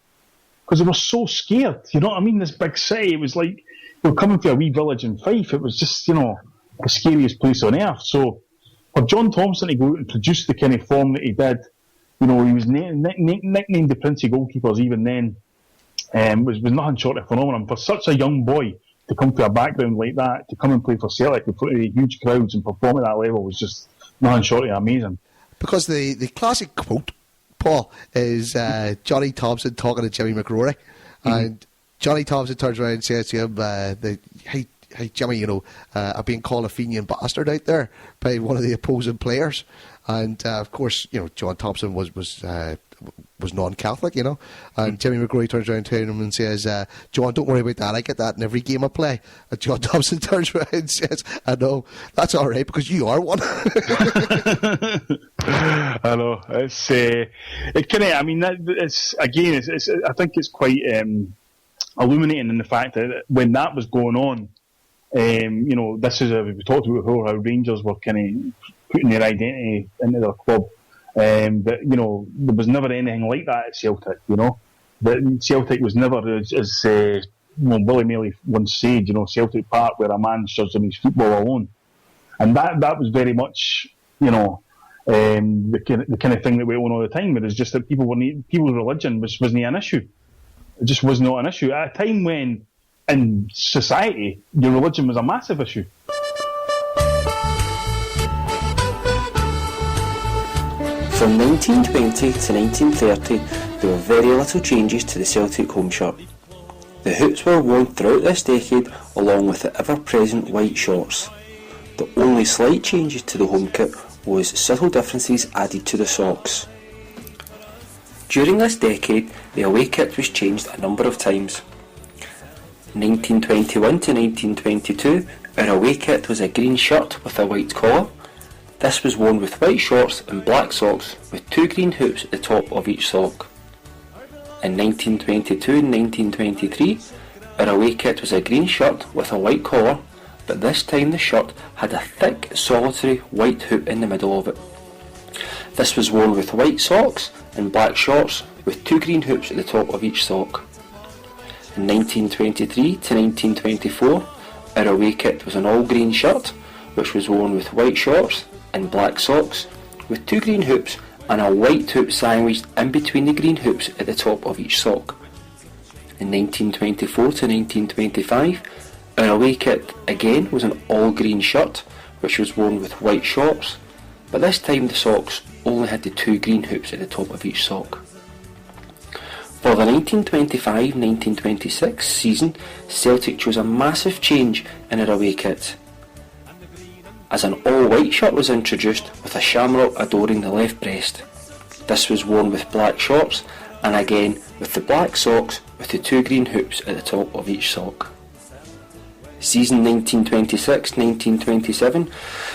Speaker 10: Because they were so scared, you know what I mean? This big city, it was like they were coming to a wee village in Fife. It was just, the scariest place on earth. So for John Thompson to go out and produce the kind of form that he did, he was nicknamed the Prince of Goalkeepers even then, was nothing short of phenomenal. For such a young boy to come to a background like that, to come and play for Celtic in front of huge crowds and perform at that level was just nothing short of amazing.
Speaker 5: Because the classic quote, Paul, is Johnny Thompson talking to Jimmy McGrory, and Johnny Thompson turns around and says to him, hey Jimmy, I've been called a Fenian bastard out there by one of the opposing players. And of course, John Thompson was non-Catholic, and Jimmy McGrory turns around to him and says, John, don't worry about that, I get that in every game I play. And John Thompson turns around and says, I know, that's all right, because you are one.
Speaker 10: I know, it's it kind of, I mean, it's again, I think it's quite illuminating in the fact that when that was going on, this is we talked about before how Rangers were kind of putting their identity into their club. But there was never anything like that at Celtic. That Celtic was never as Willie Maley once said. Celtic Park, where a man judged on his football alone, and that was very much the kind of thing that went on all the time. But it's just that people's religion wasn't an issue. It just was not an issue at a time when in society your religion was a massive issue.
Speaker 18: From 1920 to 1930, there were very little changes to the Celtic home shirt. The hoops were worn throughout this decade along with the ever-present white shorts. The only slight changes to the home kit was subtle differences added to the socks. During this decade, the away kit was changed a number of times. 1921 to 1922, our away kit was a green shirt with a white collar. This was worn with white shorts and black socks with 2 green hoops at the top of each sock. In 1922 and 1923, our away kit was a green shirt with a white collar, but this time the shirt had a thick, solitary white hoop in the middle of it. This was worn with white socks and black shorts with 2 green hoops at the top of each sock. In 1923 to 1924, our away kit was an all-green shirt, which was worn with white shorts and black socks, with 2 green hoops and a white hoop sandwiched in between the green hoops at the top of each sock. In 1924 to 1925, our away kit again was an all-green shirt, which was worn with white shorts, but this time the socks only had the 2 green hoops at the top of each sock. For the 1925-1926 season, Celtic chose a massive change in their away kit, as an all-white shirt was introduced with a shamrock adoring the left breast. This was worn with black shorts, and again with the black socks with the 2 green hoops at the top of each sock. Season 1926-1927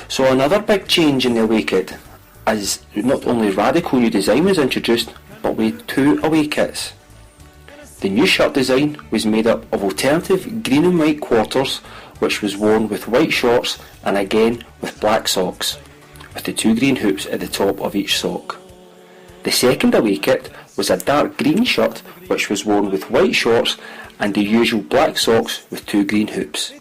Speaker 18: saw another big change in the away kit, as not only radical new design was introduced, but we had 2 away kits. The new shirt design was made up of alternative green and white quarters, which was worn with white shorts and again with black socks, with the 2 green hoops at the top of each sock. The second away kit was a dark green shirt, which was worn with white shorts and the usual black socks with 2 green hoops.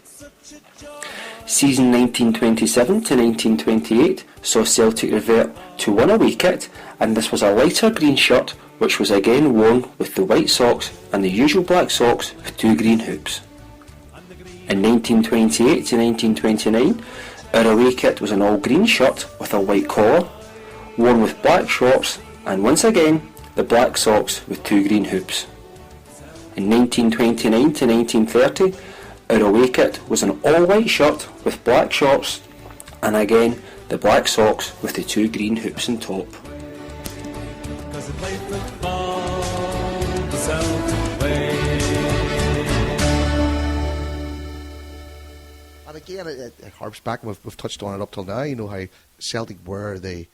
Speaker 18: Season 1927 to 1928 saw Celtic revert to 1 away kit, and this was a lighter green shirt, which was again worn with the white socks and the usual black socks with 2 green hoops. In 1928 to 1929, our away kit was an all green shirt with a white collar, worn with black shorts, and once again the black socks with 2 green hoops. In 1929 to 1930, our away kit was an all-white shirt with black shorts, and again the black socks with the 2 green hoops on top.
Speaker 5: And again, it harps back, and we've touched on it up till now, you know, how Celtic were the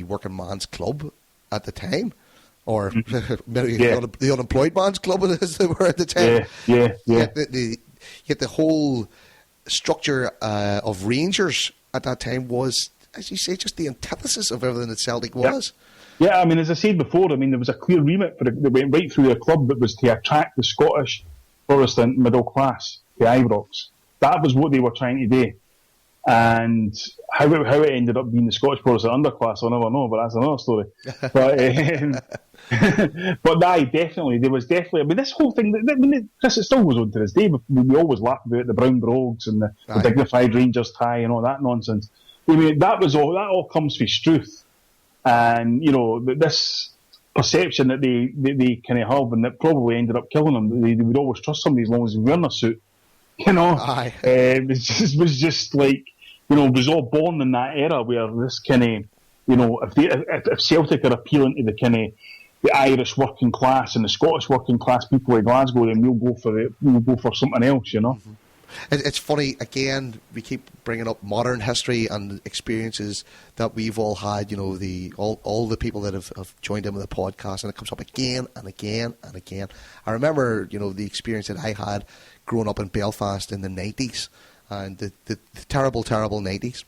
Speaker 5: working man's club at the time, or maybe the unemployed man's club as they were at the time. Yet the whole structure of Rangers at that time was, as you say, just the antithesis of everything that Celtic was.
Speaker 10: Yeah, I mean, as I said before, I mean, there was a clear remit that went right through the club that was to attract the Scottish Protestant middle class, the Ibrox. That was what they were trying to do. And how it ended up being the Scottish Protestant underclass, I'll never know, but that's another story. But there was definitely, I mean, this whole thing, I mean, Chris, it still goes on to this day. We always laugh about the brown brogues and the dignified Rangers tie and all that nonsense. I mean, that all comes from Struth. And, you know, this perception that they kind of have, and that probably ended up killing them. They would always trust somebody as long as they were in a suit. You know, it was just like, you know, it was all born in that era where this kind of, you know, if Celtic are appealing to the kind of the Irish working class and the Scottish working class people of Glasgow, then we'll go for something else, you know.
Speaker 5: Mm-hmm. It's funny, again, we keep bringing up modern history and experiences that we've all had, you know, all the people that have joined in with the podcast, and it comes up again and again and again. I remember, you know, the experience that I had growing up in Belfast in the 90s, and the terrible 90s.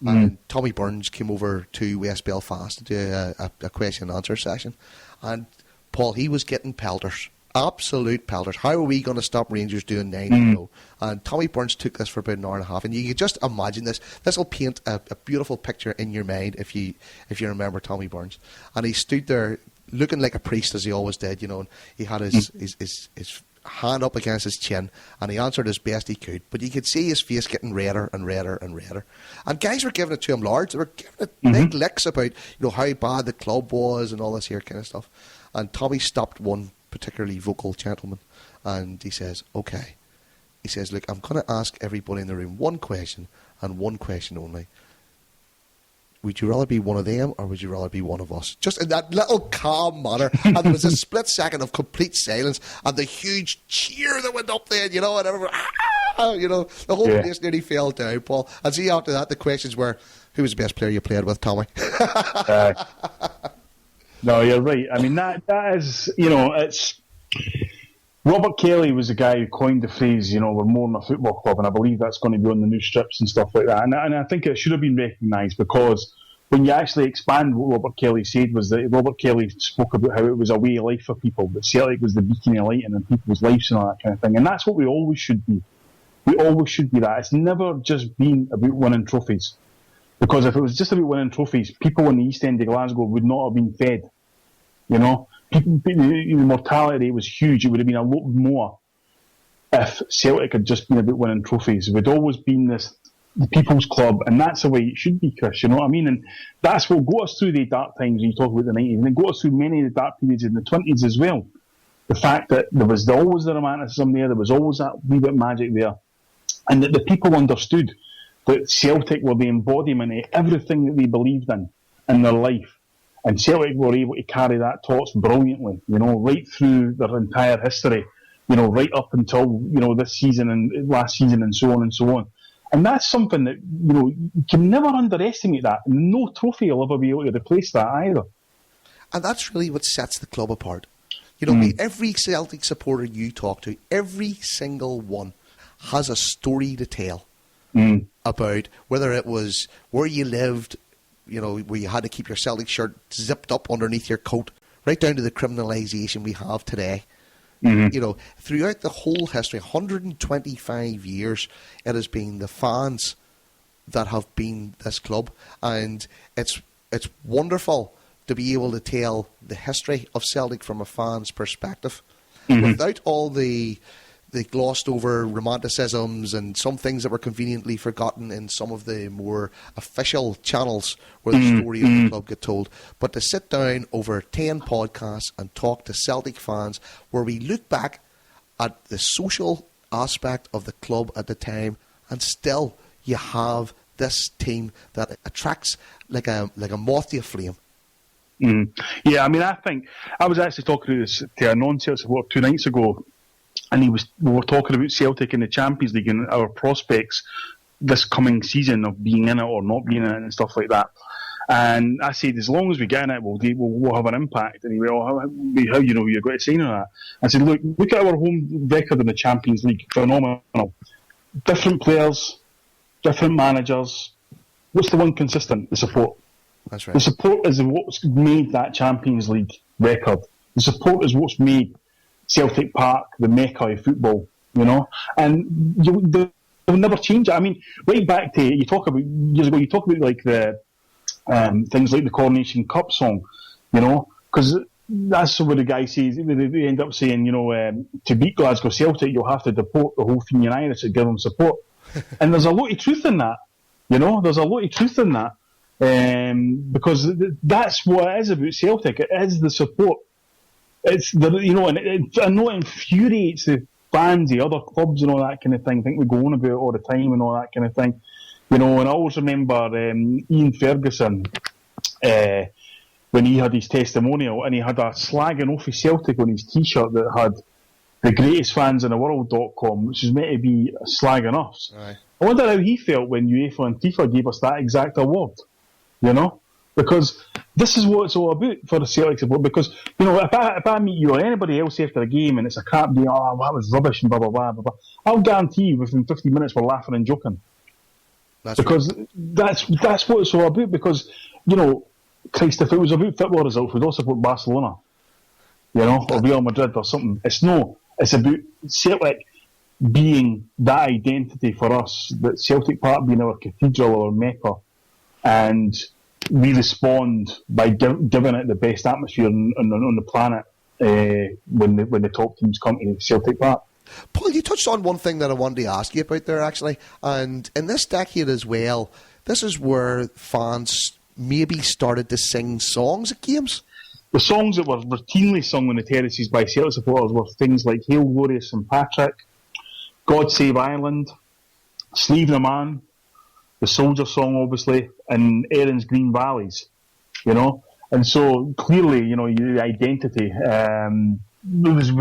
Speaker 5: And Tommy Burns came over to West Belfast to do a question and answer session. And Paul, he was getting pelters. Absolute pelters. How are we going to stop Rangers doing 9-0? And Tommy Burns took this for about an hour and a half, and you could just imagine this. This will paint a beautiful picture in your mind if you remember Tommy Burns. And he stood there looking like a priest, as he always did, you know. And he had his hand up against his chin, and he answered as best he could. But you could see his face getting redder and redder and redder. And guys were giving it to him large. They were giving it big licks about, you know, how bad the club was and all this here kind of stuff. And Tommy stopped one particularly vocal gentleman, and he says, okay. He says, look, I'm going to ask everybody in the room one question, and one question only. Would you rather be one of them, or would you rather be one of us? Just in that little calm manner. And there was a split second of complete silence, and the huge cheer that went up then, you know, and everyone, you know, the whole place nearly fell down, Paul. And see, after that, the questions were, who was the best player you played with, Tommy?
Speaker 10: No, you're right. I mean, that is, you know, it's... Robert Kelly was the guy who coined the phrase, you know, we're more than a football club, and I believe that's going to be on the new strips and stuff like that. And I think it should have been recognised, because when you actually expand what Robert Kelly said, was that Robert Kelly spoke about how it was a way of life for people, that Celtic was the beacon of light in people's lives and all that kind of thing. And that's what we always should be. We always should be that. It's never just been about winning trophies. Because if it was just about winning trophies, people in the East End of Glasgow would not have been fed. You know? The mortality was huge. It would have been a lot more if Celtic had just been about winning trophies. It would always been this the people's club, and that's the way it should be, Chris, you know what I mean? And that's what got us through the dark times when you talk about the 90s, and it got us through many of the dark periods in the 20s as well. The fact that there was always the romanticism there was always that wee bit of magic there, and that the people understood that Celtic were the embodiment of everything that they believed in their life. And Celtic were able to carry that torch brilliantly, you know, right through their entire history, you know, right up until, you know, this season and last season and so on and so on. And that's something that, you know, you can never underestimate that. No trophy will ever be able to replace that either.
Speaker 5: And that's really what sets the club apart. You know, every Celtic supporter you talk to, every single one has a story to tell about whether it was where you lived, you know, where you had to keep your Celtic shirt zipped up underneath your coat, right down to the criminalisation we have today. You know, throughout the whole history, 125 years, it has been the fans that have been this club, and it's wonderful to be able to tell the history of Celtic from a fan's perspective, without all the glossed over romanticisms and some things that were conveniently forgotten in some of the more official channels where the story of the club get told. But to sit down over 10 podcasts and talk to Celtic fans where we look back at the social aspect of the club at the time, and still you have this team that attracts like a moth to a flame.
Speaker 10: Yeah, I mean, I think I was actually talking to this to a non-Celtic supporter 2 nights ago, and we were talking about Celtic in the Champions League and our prospects this coming season of being in it or not being in it and stuff like that. And I said, as long as we get in it, we'll have an impact. And he went, how you know you're going to sign on that? I said, look at our home record in the Champions League, phenomenal. Different players, different managers. What's the one consistent? The support.
Speaker 5: That's right.
Speaker 10: The support is what's made that Champions League record. The support is what's made Celtic Park the mecca of football, you know, and they'll never change it. I mean, right back to you talk about years ago. You talk about like the things like the Coronation Cup song, you know, because that's what the guy says. They end up saying, you know, to beat Glasgow Celtic, you'll have to deport the whole Fenian Irish to give them support, and there's a lot of truth in that, you know. There's a lot of truth in that. Because that's what it is about Celtic. It is the support. It's the, you know, and I know it infuriates the fans, the other clubs, and all that kind of thing. I think we go on about it all the time and all that kind of thing, you know. And I always remember Ian Ferguson when he had his testimonial, and he had a slagging off of Celtic on his T-shirt that had the greatest fans in the world.com, which is meant to be slagging us.
Speaker 5: Right. I
Speaker 10: wonder how he felt when UEFA and FIFA gave us that exact award. You know, because this is what it's all about for the Celtic support. Because, you know, if I meet you or anybody else after a game and it's a crap day, that was rubbish and blah, blah, blah, blah, blah, I'll guarantee you within 15 minutes we're laughing and joking. That's what it's all about. Because, you know, Christ, if it was about football results, we'd all support Barcelona, you know, or Real Madrid or something. It's about Celtic being that identity for us, that Celtic Park being our cathedral or our mecca. And we respond by giving it the best atmosphere on the planet when the top teams come to Celtic Park.
Speaker 5: Paul, you touched on one thing that I wanted to ask you about there, actually. And in this decade as well, this is where fans maybe started to sing songs at games.
Speaker 10: The songs that were routinely sung on the terraces by Celtic supporters were things like Hail Glory St Patrick, God Save Ireland, Sleeve the Man, the Soldier Song, obviously, and Erin's Green Valleys, you know. And so clearly, you know, the identity was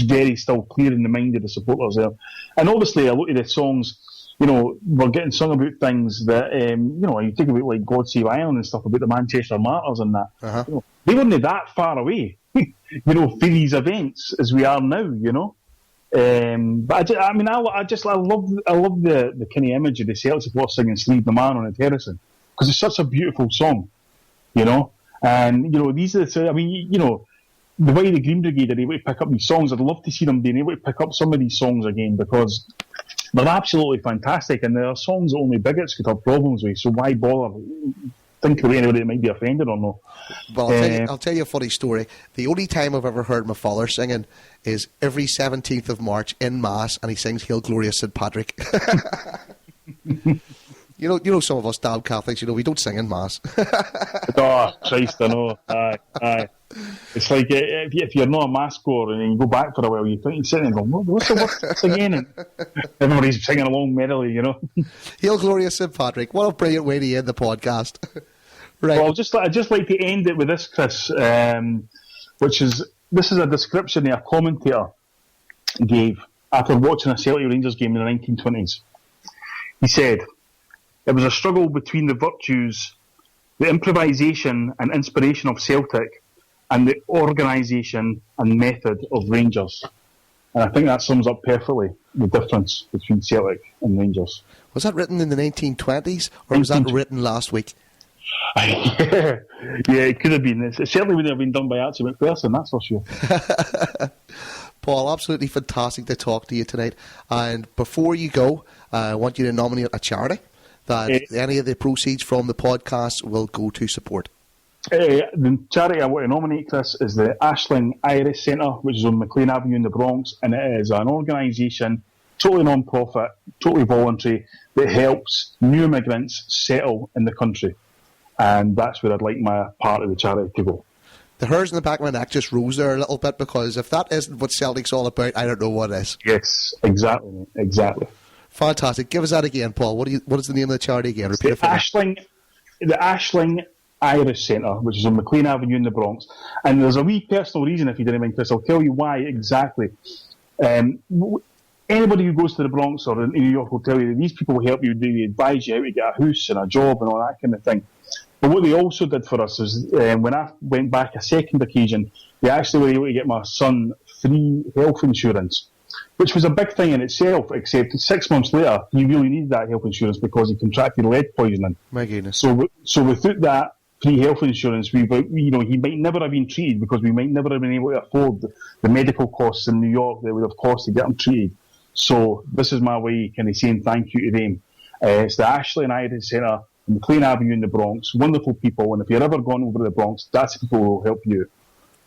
Speaker 10: very still clear in the mind of the supporters there. And obviously, a lot of the songs, you know, were getting sung about things that, you know, you think about like God Save Ireland and stuff about the Manchester Martyrs and that. You know, they weren't that far away, you know, for these events as we are now, you know. But I love the kind of image of the Celtic supporters singing "Sleeve the Man" on the terrace, because it's such a beautiful song, you know. And you know, these are you know, the way the Green Brigade are able to pick up these songs. I'd love to see them being able to pick up some of these songs again, because they're absolutely fantastic, and there are songs that only bigots could have problems with. So why bother thinking about anybody that might be offended or no?
Speaker 5: Well, I'll tell you a funny story. The only time I've ever heard my father singing is every 17th of March in Mass, and he sings Hail Glory St Patrick. You know, some of us damn Catholics, we don't sing in Mass.
Speaker 10: Oh, Christ, I know. Aye. It's like if you're not a Mass goer and you go back for a while, you think you're sitting there going, what's the words again? And everybody's singing along merrily,
Speaker 5: Hail Glorious St. Patrick. What a brilliant way to end the podcast. Right.
Speaker 10: Well, I'd just like to end it with this, Chris, this is a description that a commentator gave after watching a Celtic Rangers game in the 1920s. He said, "It was a struggle between the virtues, the improvisation and inspiration of Celtic, and the organisation and method of Rangers." And I think that sums up perfectly the difference between Celtic and Rangers.
Speaker 5: Was that written in the 1920s, or was that written last week?
Speaker 10: Yeah, it could have been. It certainly wouldn't have been done by Archie McPherson, that's for sure.
Speaker 5: Paul, absolutely fantastic to talk to you tonight. And before you go, I want you to nominate a charity that any of the proceeds from the podcast will go to support.
Speaker 10: The charity I want to nominate, Chris, is the Ashling Irish Centre, which is on McLean Avenue in the Bronx, and it is an organisation, totally non-profit, totally voluntary, that helps new immigrants settle in the country. And that's where I'd like my part of the charity to go.
Speaker 5: The hairs in the back of my neck just rose there a little bit, because if that isn't what Celtic's all about, I don't know what is.
Speaker 10: Yes, exactly.
Speaker 5: Fantastic. Give us that again, Paul. What is the name of the charity again? Repeat
Speaker 10: The
Speaker 5: it for me.
Speaker 10: Ashling Irish Centre, which is on McLean Avenue in the Bronx. And there's a wee personal reason, if you didn't mind, Chris. I'll tell you why exactly. Anybody who goes to the Bronx or in New York will tell you that these people will help you, they advise you how to get a house and a job and all that kind of thing. But what they also did for us is, when I went back a second occasion, they actually were able to get my son free health insurance, which was a big thing in itself, except 6 months later, he really needed that health insurance because he contracted lead poisoning.
Speaker 5: My goodness.
Speaker 10: So without that free health insurance, he might never have been treated, because we might never have been able to afford the medical costs in New York that would have cost to get him treated. So this is my way kind of saying thank you to them. It's the Ashley and Irish Centre, McLean Avenue in the Bronx. Wonderful people, and if you're ever going over to the Bronx, that's the people who will help you.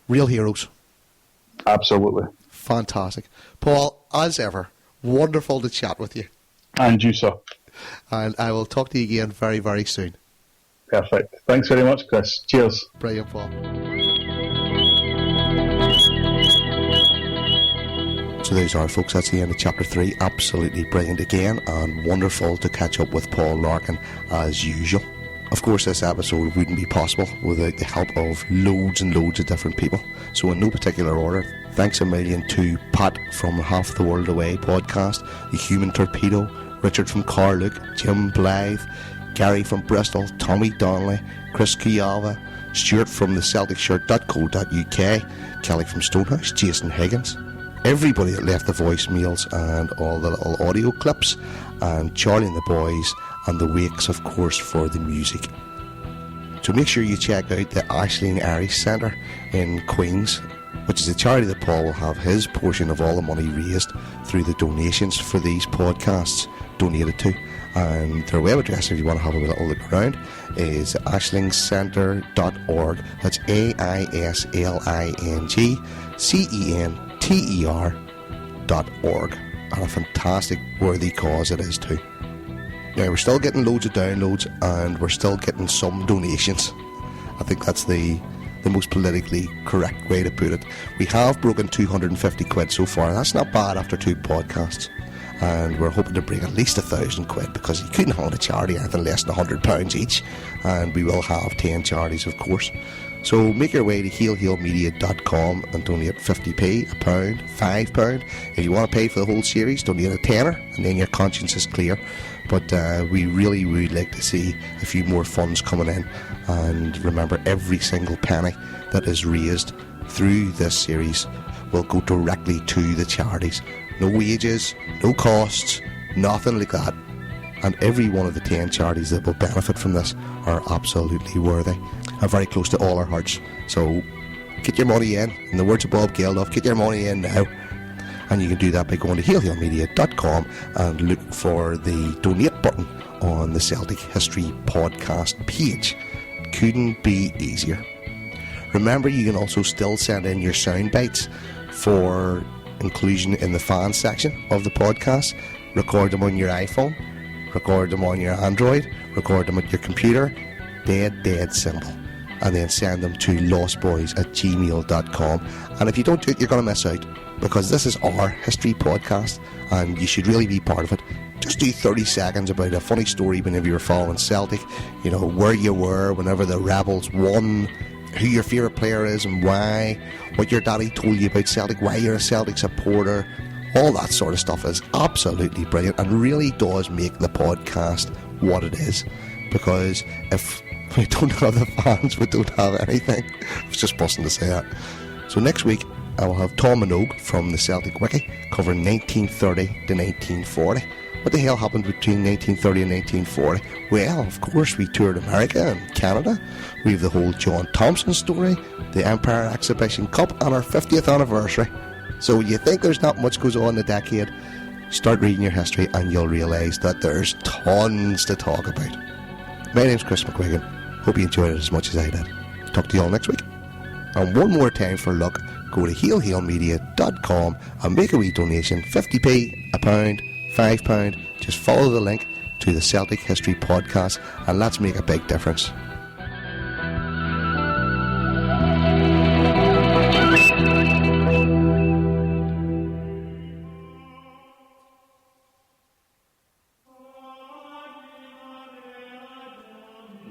Speaker 5: Real heroes.
Speaker 10: Absolutely.
Speaker 5: Fantastic. Paul, as ever, wonderful to chat with you.
Speaker 10: And you, sir.
Speaker 5: And I will talk to you again very, very soon.
Speaker 10: Perfect. Thanks very much, Chris. Cheers.
Speaker 5: Brilliant, Paul. So there's our folks, that's the end of chapter 3. Absolutely brilliant again, and wonderful to catch up with Paul Larkin as usual. Of course, this episode wouldn't be possible without the help of loads and loads of different people. So in no particular order, thanks a million to Pat from Half the World Away podcast, The Human Torpedo, Richard from Carluke, Jim Blythe, Gary from Bristol, Tommy Donnelly, Chris Kuyava, Stuart from thecelticshirt.co.uk, Kelly from Stonehouse, Jason Higgins, everybody that left the voicemails and all the little audio clips, and Charlie and the boys, and the Wakes, of course, for the music. So make sure you check out the Ashling Irish Centre in Queens, which is a charity that Paul will have his portion of all the money raised through the donations for these podcasts donated to. And their web address, if you want to have a little look around, is ashlingcenter.org. That's AISLINGCENTER.org. And a fantastic worthy cause it is too. Now, we're still getting loads of downloads, and we're still getting some donations. I think that's the most politically correct way to put it. We have broken 250 quid so far. That's not bad after 2 podcasts. And we're hoping to break at least 1,000 quid, because you couldn't hold a charity anything less than £100 each. And we will have 10 charities, of course. So make your way to healhealmedia.com and donate 50p, a pound, £5. If you want to pay for the whole series, donate a tenner, and then your conscience is clear. But we really would like to see a few more funds coming in. And remember, every single penny that is raised through this series will go directly to the charities. No wages, no costs, nothing like that. And every one of the 10 charities that will benefit from this are absolutely worthy and very close to all our hearts. So get your money in the words of Bob Geldof, get your money in now. And you can do that by going to healhealmedia.com and look for the donate button on the Celtic History podcast page. Couldn't be easier. Remember, you can also still send in your sound bites for inclusion in the fan section of the podcast. Record them on your iPhone, record them on your Android, record them at your computer, dead simple, and then send them to lostboys@gmail.com. And if you don't do it, you're going to miss out, because this is our history podcast and you should really be part of it. Just do 30 seconds about a funny story whenever you're following Celtic, you know, where you were whenever the Rebels won, who your favourite player is and why, what your daddy told you about Celtic, why you're a Celtic supporter. All that sort of stuff is absolutely brilliant and really does make the podcast what it is, because if we don't have the fans, we don't have anything. I was just busting to say that. So next week I will have Tom Minogue from the Celtic Wiki covering 1930 to 1940. What the hell happened between 1930 and 1940? Well, of course, we toured America and Canada. We have the whole John Thompson story, the Empire Exhibition Cup, and our 50th anniversary. So you think there's not much goes on in the decade? Start reading your history and you'll realise that there's tons to talk about. My name's Chris McQuiggan. Hope you enjoyed it as much as I did. Talk to you all next week. And one more time for luck, go to heelheelmedia.com and make a wee donation, 50p, a pound, £5. Just follow the link to the Celtic History Podcast and let's make a big difference.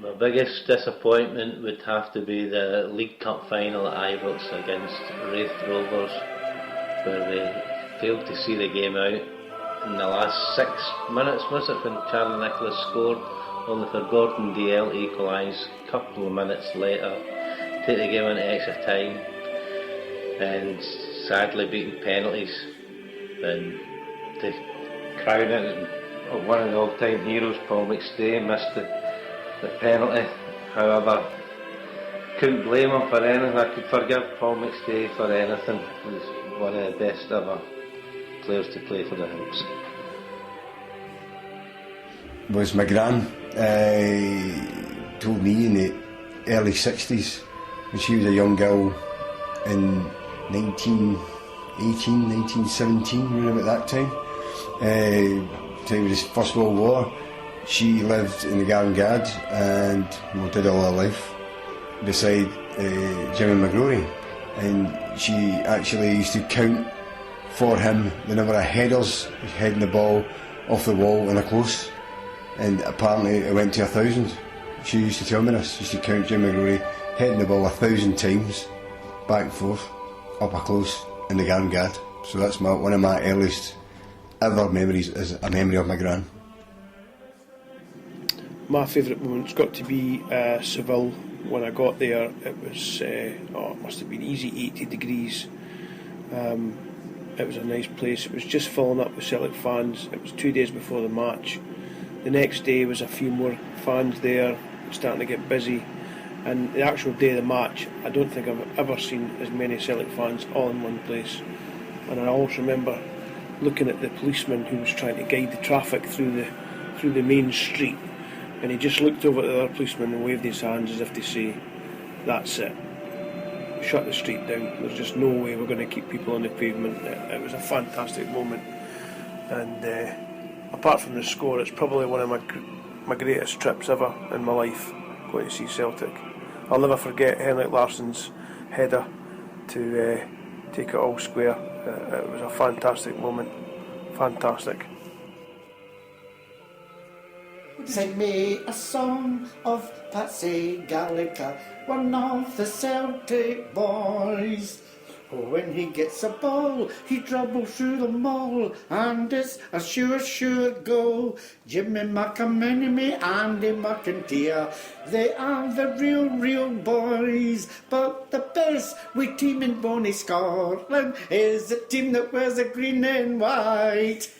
Speaker 16: My biggest disappointment would have to be the League Cup final at Ibrox against Wraith Rovers, where we failed to see the game out in the last 6 minutes, was it, when Charlie Nicholas scored, only for Gordon DL to equalise a couple of minutes later, take the game into extra time, and sadly beating penalties, and to crown it, one of the all-time heroes, Paul McStay, missed the penalty. However, couldn't blame him for anything. I could forgive Paul McStay for anything. He was one of the best ever players to play for the Hawks.
Speaker 13: Was my gran told me in the early 60s, when she was a young girl in 1918, 1917, around about that time, time of the First World War. She lived in the Gallagher and did all her life beside Jimmy McGrory, and she actually used to count for him the number of headers heading the ball off the wall in a close, and apparently it went to 1,000. She used to tell me this. She used to count Jimmy McGrory heading the ball 1,000 times back and forth up a close in the Gallagher. So that's one of my earliest ever memories, is a memory of my gran.
Speaker 19: My favourite moment's got to be Seville. When I got there, it was it must have been easy 80 degrees. It was a nice place. It was just filling up with Celtic fans. It was 2 days before the match. The next day was a few more fans there, starting to get busy. And the actual day of the match, I don't think I've ever seen as many Celtic fans all in one place. And I also remember looking at the policeman who was trying to guide the traffic through the main street. And he just looked over at the other policeman and waved his hands as if to say, that's it. Shut the street down. There's just no way we're going to keep people on the pavement. It was a fantastic moment. And apart from the score, it's probably one of my greatest trips ever in my life, going to see Celtic. I'll never forget Henrik Larsson's header to take it all square. It was a fantastic moment. Fantastic.
Speaker 20: Sing me a song of Patsy Gallagher, one of the Celtic boys. When he gets a ball, he dribbles through them all, and it's a sure go. Jimmy McManamy, Andy McIntyre, they are the real boys. But the best wee team in Bonnie, Scotland is the team that wears the green and white.